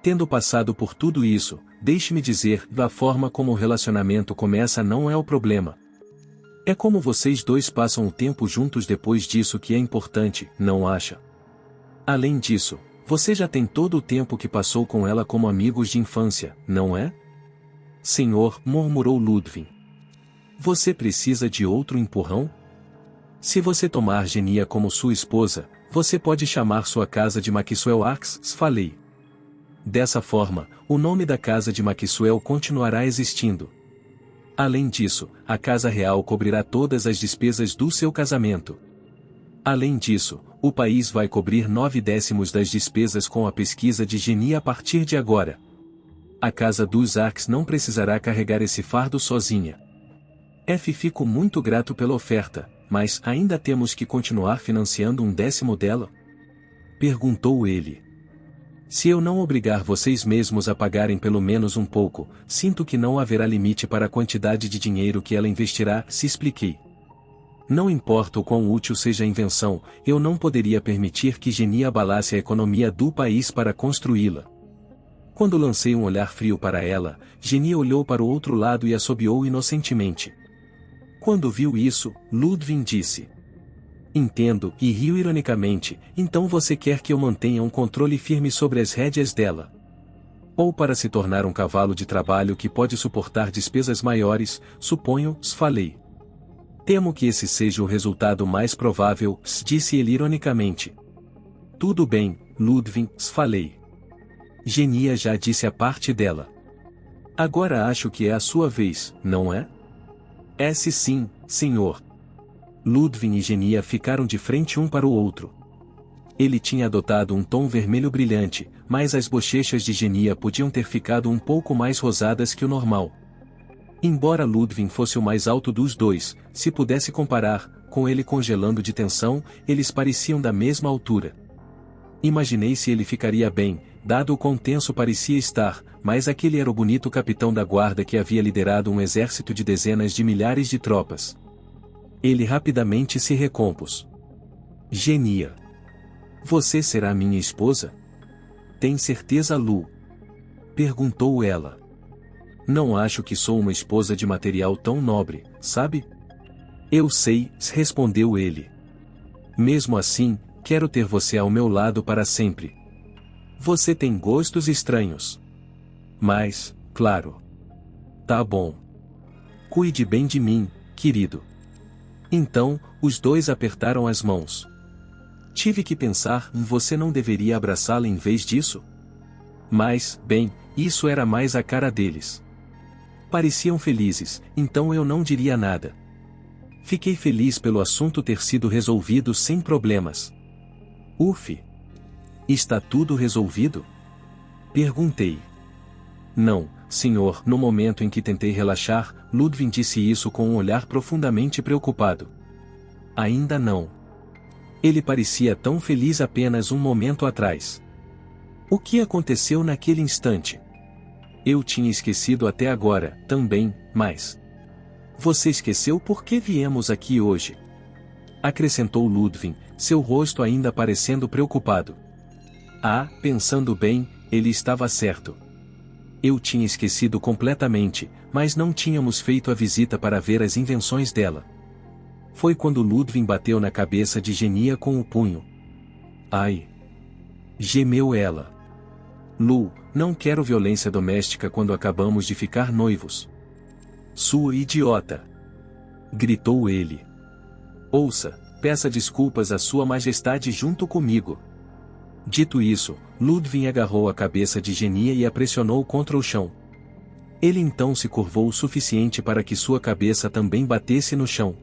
Tendo passado por tudo isso, deixe-me dizer, da forma como o relacionamento começa não é o problema. É como vocês dois passam o tempo juntos depois disso que é importante, não acha? Além disso, você já tem todo o tempo que passou com ela como amigos de infância, não é? Senhor, murmurou Ludwig. Você precisa de outro empurrão? Se você tomar Genia como sua esposa, você pode chamar sua casa de Maxwell Arks, falei. Dessa forma, o nome da casa de Maxwell continuará existindo. Além disso, a Casa Real cobrirá todas as despesas do seu casamento. Além disso, o país vai cobrir 9/10 das despesas com a pesquisa de Genia a partir de agora. A Casa dos Arks não precisará carregar esse fardo sozinha. Fico muito grato pela oferta, mas ainda temos que continuar financiando 1/10 dela? Perguntou ele. Se eu não obrigar vocês mesmos a pagarem pelo menos um pouco, sinto que não haverá limite para a quantidade de dinheiro que ela investirá, se expliquei. Não importa o quão útil seja a invenção, eu não poderia permitir que Genia abalasse a economia do país para construí-la. Quando lancei um olhar frio para ela, Genia olhou para o outro lado e assobiou inocentemente. Quando viu isso, Ludwig disse: Entendo, e riu ironicamente, então você quer que eu mantenha um controle firme sobre as rédeas dela. Ou para se tornar um cavalo de trabalho que pode suportar despesas maiores, suponho, falei. Temo que esse seja o resultado mais provável, disse ele ironicamente. Tudo bem, Ludwig, falei. Genia já disse a parte dela. Agora acho que é a sua vez, não é? Sim, senhor. Ludwig e Genia ficaram de frente um para o outro. Ele tinha adotado um tom vermelho brilhante, mas as bochechas de Genia podiam ter ficado um pouco mais rosadas que o normal. Embora Ludwig fosse o mais alto dos dois, se pudesse comparar, com ele congelando de tensão, eles pareciam da mesma altura. Imaginei se ele ficaria bem, dado o quão tenso parecia estar, mas aquele era o bonito capitão da guarda que havia liderado um exército de dezenas de milhares de tropas. Ele rapidamente se recompôs. Genia. Você será minha esposa? Tem certeza, Lu? Perguntou ela. Não acho que sou uma esposa de material tão nobre, sabe? Eu sei, respondeu ele. Mesmo assim, quero ter você ao meu lado para sempre. Você tem gostos estranhos. Mas, claro. Tá bom. Cuide bem de mim, querido. Então, os dois apertaram as mãos. Tive que pensar, você não deveria abraçá-la em vez disso? Mas, bem, isso era mais a cara deles. Pareciam felizes, então eu não diria nada. Fiquei feliz pelo assunto ter sido resolvido sem problemas. Uf! Está tudo resolvido? Perguntei. Não, senhor. No momento em que tentei relaxar, Ludwig disse isso com um olhar profundamente preocupado. Ainda não. Ele parecia tão feliz apenas um momento atrás. O que aconteceu naquele instante? Eu tinha esquecido até agora, também, mas... Você esqueceu por que viemos aqui hoje? Acrescentou Ludwig, seu rosto ainda parecendo preocupado. Ah, pensando bem, ele estava certo. Eu tinha esquecido completamente, mas não tínhamos feito a visita para ver as invenções dela. Foi quando Ludwig bateu na cabeça de Genia com o punho. Ai! Gemeu ela. Lu, não quero violência doméstica quando acabamos de ficar noivos. Sua idiota! Gritou ele. Ouça, peça desculpas à sua majestade junto comigo. Dito isso, Ludwig agarrou a cabeça de Genia e a pressionou contra o chão. Ele então se curvou o suficiente para que sua cabeça também batesse no chão.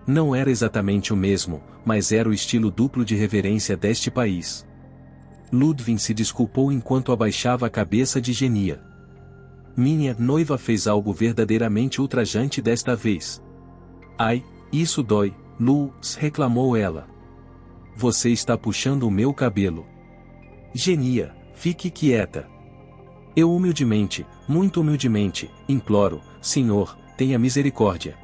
Não era exatamente o mesmo, mas era o estilo duplo de reverência deste país. Ludwig se desculpou enquanto abaixava a cabeça de Genia. Minha noiva fez algo verdadeiramente ultrajante desta vez. Ai, isso dói, Lu, reclamou ela. Você está puxando o meu cabelo. Genia, fique quieta. Eu humildemente, muito humildemente, imploro, senhor, tenha misericórdia.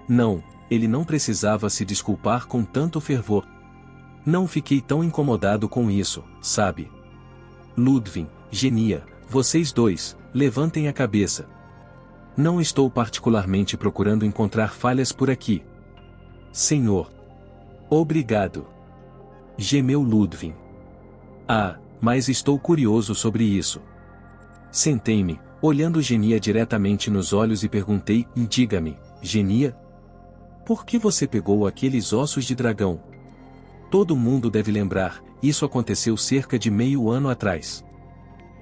Não, ele não precisava se desculpar com tanto fervor. Não fiquei tão incomodado com isso, sabe? Ludwig, Genia, vocês dois, levantem a cabeça. Não estou particularmente procurando encontrar falhas por aqui. Senhor. Obrigado. Gemeu Ludwig. Ah, mas estou curioso sobre isso. Sentei-me, olhando Genia diretamente nos olhos e perguntei, diga-me, Genia? Por que você pegou aqueles ossos de dragão? Todo mundo deve lembrar, isso aconteceu cerca de meio ano atrás.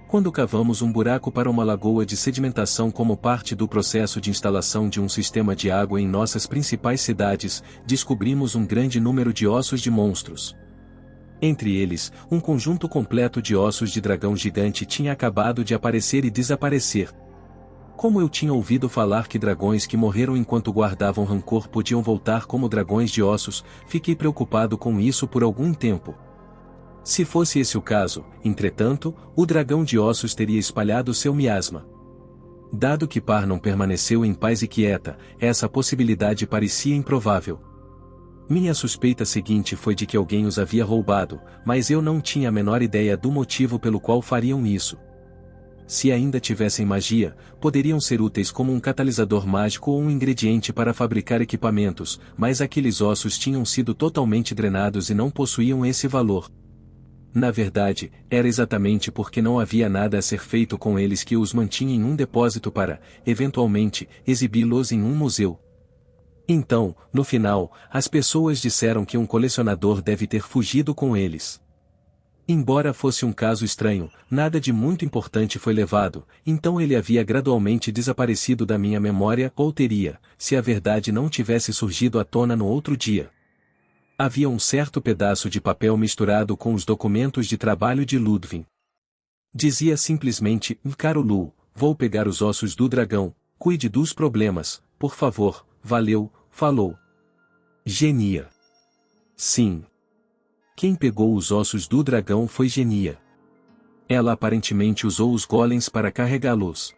Quando cavamos um buraco para uma lagoa de sedimentação como parte do processo de instalação de um sistema de água em nossas principais cidades, descobrimos um grande número de ossos de monstros. Entre eles, um conjunto completo de ossos de dragão gigante tinha acabado de aparecer e desaparecer. Como eu tinha ouvido falar que dragões que morreram enquanto guardavam rancor podiam voltar como dragões de ossos, fiquei preocupado com isso por algum tempo. Se fosse esse o caso, entretanto, o dragão de ossos teria espalhado seu miasma. Dado que Par não permaneceu em paz e quieta, essa possibilidade parecia improvável. Minha suspeita seguinte foi de que alguém os havia roubado, mas eu não tinha a menor ideia do motivo pelo qual fariam isso. Se ainda tivessem magia, poderiam ser úteis como um catalisador mágico ou um ingrediente para fabricar equipamentos, mas aqueles ossos tinham sido totalmente drenados e não possuíam esse valor. Na verdade, era exatamente porque não havia nada a ser feito com eles que os mantinha em um depósito para, eventualmente, exibi-los em um museu. Então, no final, as pessoas disseram que um colecionador deve ter fugido com eles. Embora fosse um caso estranho, nada de muito importante foi levado, então ele havia gradualmente desaparecido da minha memória ou teria, se a verdade não tivesse surgido à tona no outro dia. Havia um certo pedaço de papel misturado com os documentos de trabalho de Ludwig. Dizia simplesmente: Caro Lu, vou pegar os ossos do dragão, cuide dos problemas, por favor, valeu, falou. Genia. Sim. Quem pegou os ossos do dragão foi Genia. Ela aparentemente usou os golems para carregá-los.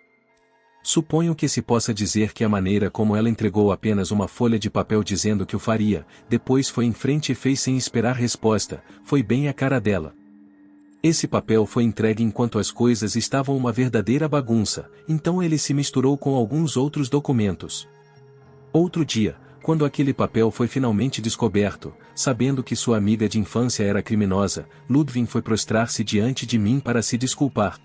Suponho que se possa dizer que a maneira como ela entregou apenas uma folha de papel dizendo que o faria, depois foi em frente e fez sem esperar resposta, foi bem a cara dela. Esse papel foi entregue enquanto as coisas estavam uma verdadeira bagunça, então ele se misturou com alguns outros documentos. Outro dia, quando aquele papel foi finalmente descoberto, sabendo que sua amiga de infância era criminosa, Ludwig foi prostrar-se diante de mim para se desculpar.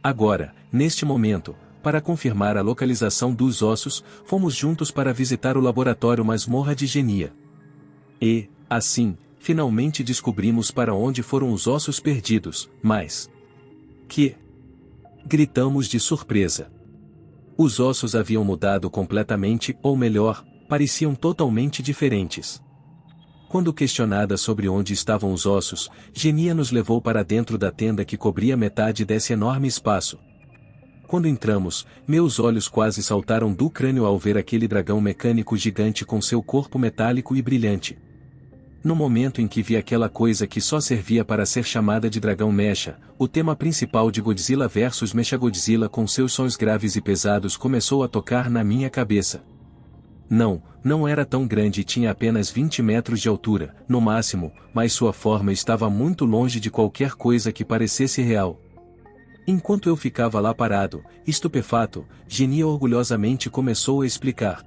Agora, neste momento, para confirmar a localização dos ossos, fomos juntos para visitar o laboratório Masmorra de Genia. E, assim, finalmente descobrimos para onde foram os ossos perdidos, mas... Que? Gritamos de surpresa. Os ossos haviam mudado completamente, ou melhor, pareciam totalmente diferentes. Quando questionada sobre onde estavam os ossos, Genia nos levou para dentro da tenda que cobria metade desse enorme espaço. Quando entramos, meus olhos quase saltaram do crânio ao ver aquele dragão mecânico gigante com seu corpo metálico e brilhante. No momento em que vi aquela coisa que só servia para ser chamada de dragão mecha, o tema principal de Godzilla vs Mechagodzilla com seus sons graves e pesados começou a tocar na minha cabeça. Não era tão grande e tinha apenas 20 metros de altura, no máximo, mas sua forma estava muito longe de qualquer coisa que parecesse real. Enquanto eu ficava lá parado, estupefato, Genia orgulhosamente começou a explicar.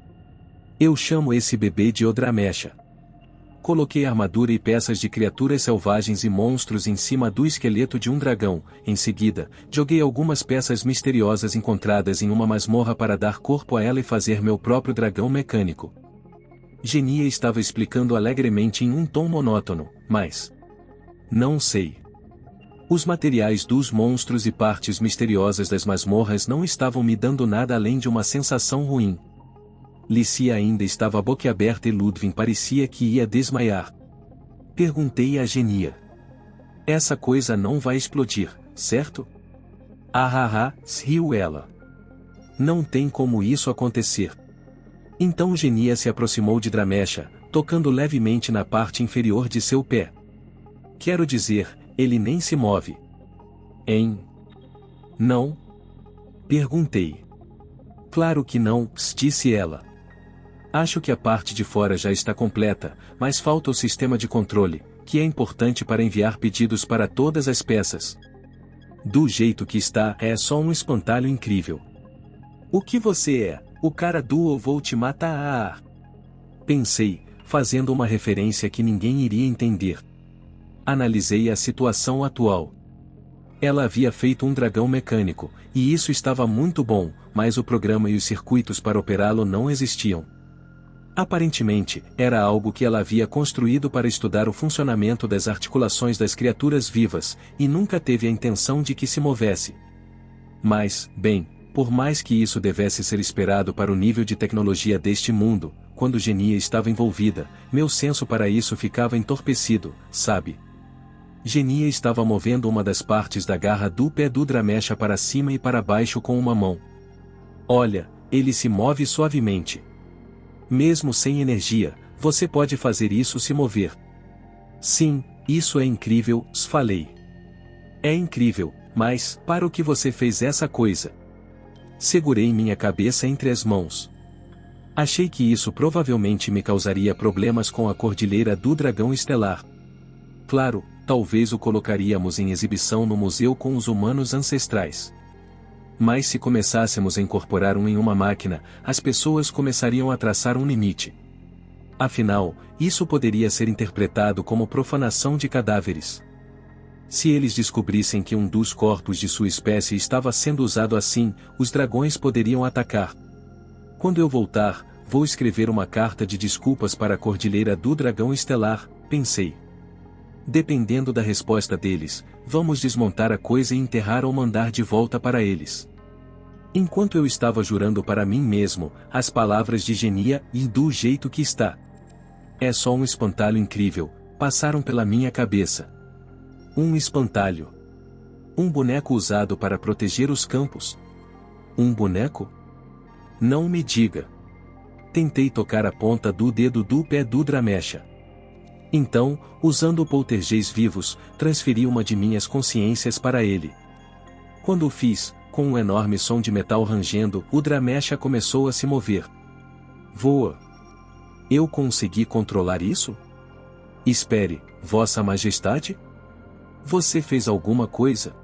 Eu chamo esse bebê de Odramecha. Coloquei armadura e peças de criaturas selvagens e monstros em cima do esqueleto de um dragão. Em seguida, joguei algumas peças misteriosas encontradas em uma masmorra para dar corpo a ela e fazer meu próprio dragão mecânico. Genia estava explicando alegremente em um tom monótono, mas... Não sei. Os materiais dos monstros e partes misteriosas das masmorras não estavam me dando nada além de uma sensação ruim. Licia ainda estava boquiaberta e Ludwig parecia que ia desmaiar. Perguntei a Genia. Essa coisa não vai explodir, certo? Riu ela. Não tem como isso acontecer. Então Genia se aproximou de Dramecha, tocando levemente na parte inferior de seu pé. Quero dizer, ele nem se move. Hein? Não? Perguntei. Claro que não, disse ela. Acho que a parte de fora já está completa, mas falta o sistema de controle, que é importante para enviar pedidos para todas as peças. Do jeito que está, é só um espantalho incrível. O que você é, o cara do "eu vou te matar"? Pensei, fazendo uma referência que ninguém iria entender. Analisei a situação atual. Ela havia feito um dragão mecânico, e isso estava muito bom, mas o programa e os circuitos para operá-lo não existiam. Aparentemente, era algo que ela havia construído para estudar o funcionamento das articulações das criaturas vivas, e nunca teve a intenção de que se movesse. Mas, bem, por mais que isso devesse ser esperado para o nível de tecnologia deste mundo, quando Genia estava envolvida, meu senso para isso ficava entorpecido, sabe? Genia estava movendo uma das partes da garra do pé do Dramecha para cima e para baixo com uma mão. Olha, ele se move suavemente. Mesmo sem energia, você pode fazer isso se mover. Sim, isso é incrível, falei. É incrível, mas, para o que você fez essa coisa? Segurei minha cabeça entre as mãos. Achei que isso provavelmente me causaria problemas com a Cordilheira do Dragão Estelar. Claro, talvez o colocaríamos em exibição no museu com os humanos ancestrais. Mas se começássemos a incorporar um em uma máquina, as pessoas começariam a traçar um limite. Afinal, isso poderia ser interpretado como profanação de cadáveres. Se eles descobrissem que um dos corpos de sua espécie estava sendo usado assim, os dragões poderiam atacar. Quando eu voltar, vou escrever uma carta de desculpas para a Cordilheira do Dragão Estelar, pensei. Dependendo da resposta deles, vamos desmontar a coisa e enterrar ou mandar de volta para eles. Enquanto eu estava jurando para mim mesmo, as palavras de Genia, e do jeito que está. É só um espantalho incrível, passaram pela minha cabeça. Um espantalho. Um boneco usado para proteger os campos. Um boneco? Não me diga. Tentei tocar a ponta do dedo do pé do Dramecha. Então, usando poltergeist vivos, transferi uma de minhas consciências para ele. Quando o fiz, com um enorme som de metal rangendo, o Dramecha começou a se mover. Voa! Eu consegui controlar isso? Espere, Vossa Majestade? Você fez alguma coisa?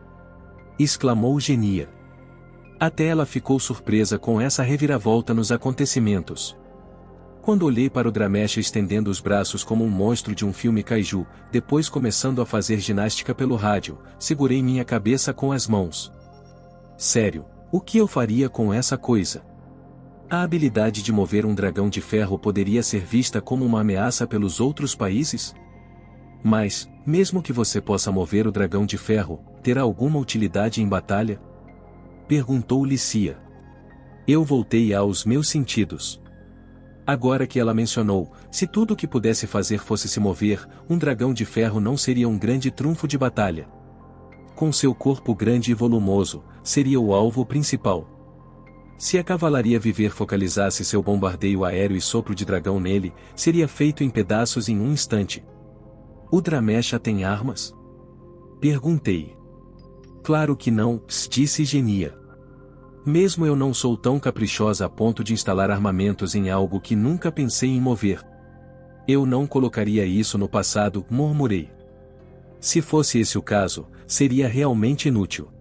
Exclamou Genia. Até ela ficou surpresa com essa reviravolta nos acontecimentos. Quando olhei para o Dramecha estendendo os braços como um monstro de um filme kaiju, depois começando a fazer ginástica pelo rádio, segurei minha cabeça com as mãos. Sério, o que eu faria com essa coisa? A habilidade de mover um dragão de ferro poderia ser vista como uma ameaça pelos outros países? Mas, mesmo que você possa mover o dragão de ferro, terá alguma utilidade em batalha? Perguntou Licia. Eu voltei aos meus sentidos. Agora que ela mencionou, se tudo o que pudesse fazer fosse se mover, um dragão de ferro não seria um grande trunfo de batalha. Com seu corpo grande e volumoso, seria o alvo principal. Se a cavalaria viver focalizasse seu bombardeio aéreo e sopro de dragão nele, seria feito em pedaços em um instante. O Dramecha tem armas? Perguntei. Claro que não, disse Genia. Mesmo eu não sou tão caprichosa a ponto de instalar armamentos em algo que nunca pensei em mover. Eu não colocaria isso no passado, murmurei. Se fosse esse o caso, seria realmente inútil.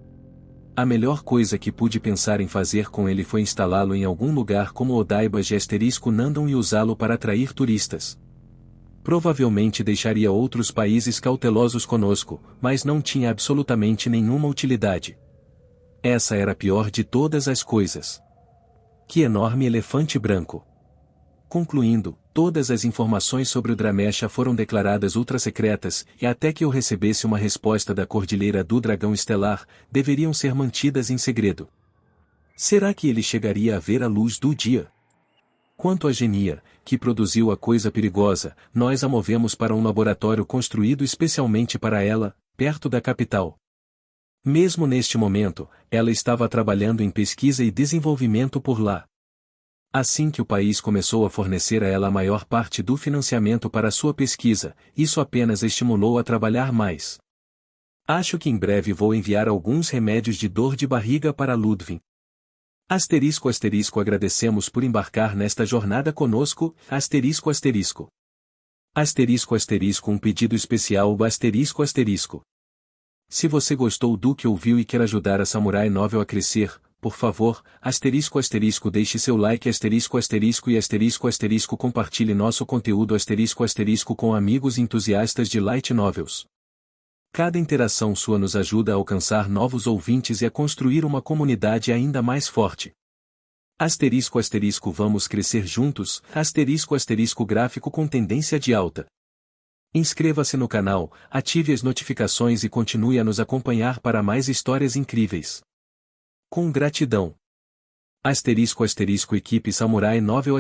A melhor coisa que pude pensar em fazer com ele foi instalá-lo em algum lugar como Odaiba de *Nandon e usá-lo para atrair turistas. Provavelmente deixaria outros países cautelosos conosco, mas não tinha absolutamente nenhuma utilidade. Essa era a pior de todas as coisas. Que enorme elefante branco! Concluindo, todas as informações sobre o Dramecha foram declaradas ultrasecretas, e até que eu recebesse uma resposta da Cordilheira do Dragão Estelar, deveriam ser mantidas em segredo. Será que ele chegaria a ver a luz do dia? Quanto à Genia, que produziu a coisa perigosa, nós a movemos para um laboratório construído especialmente para ela, perto da capital. Mesmo neste momento, ela estava trabalhando em pesquisa e desenvolvimento por lá. Assim que o país começou a fornecer a ela a maior parte do financiamento para sua pesquisa, isso apenas a estimulou a trabalhar mais. Acho que em breve vou enviar alguns remédios de dor de barriga para Ludwig. Agradecemos por embarcar nesta jornada conosco, um pedido especial, Se você gostou do que ouviu e quer ajudar a Samurai Novel a crescer, por favor, deixe seu like, e compartilhe nosso conteúdo, com amigos entusiastas de light novels. Cada interação sua nos ajuda a alcançar novos ouvintes e a construir uma comunidade ainda mais forte. Vamos crescer juntos, gráfico com tendência de alta. Inscreva-se no canal, ative as notificações e continue a nos acompanhar para mais histórias incríveis. Com gratidão. Equipe Samurai Novel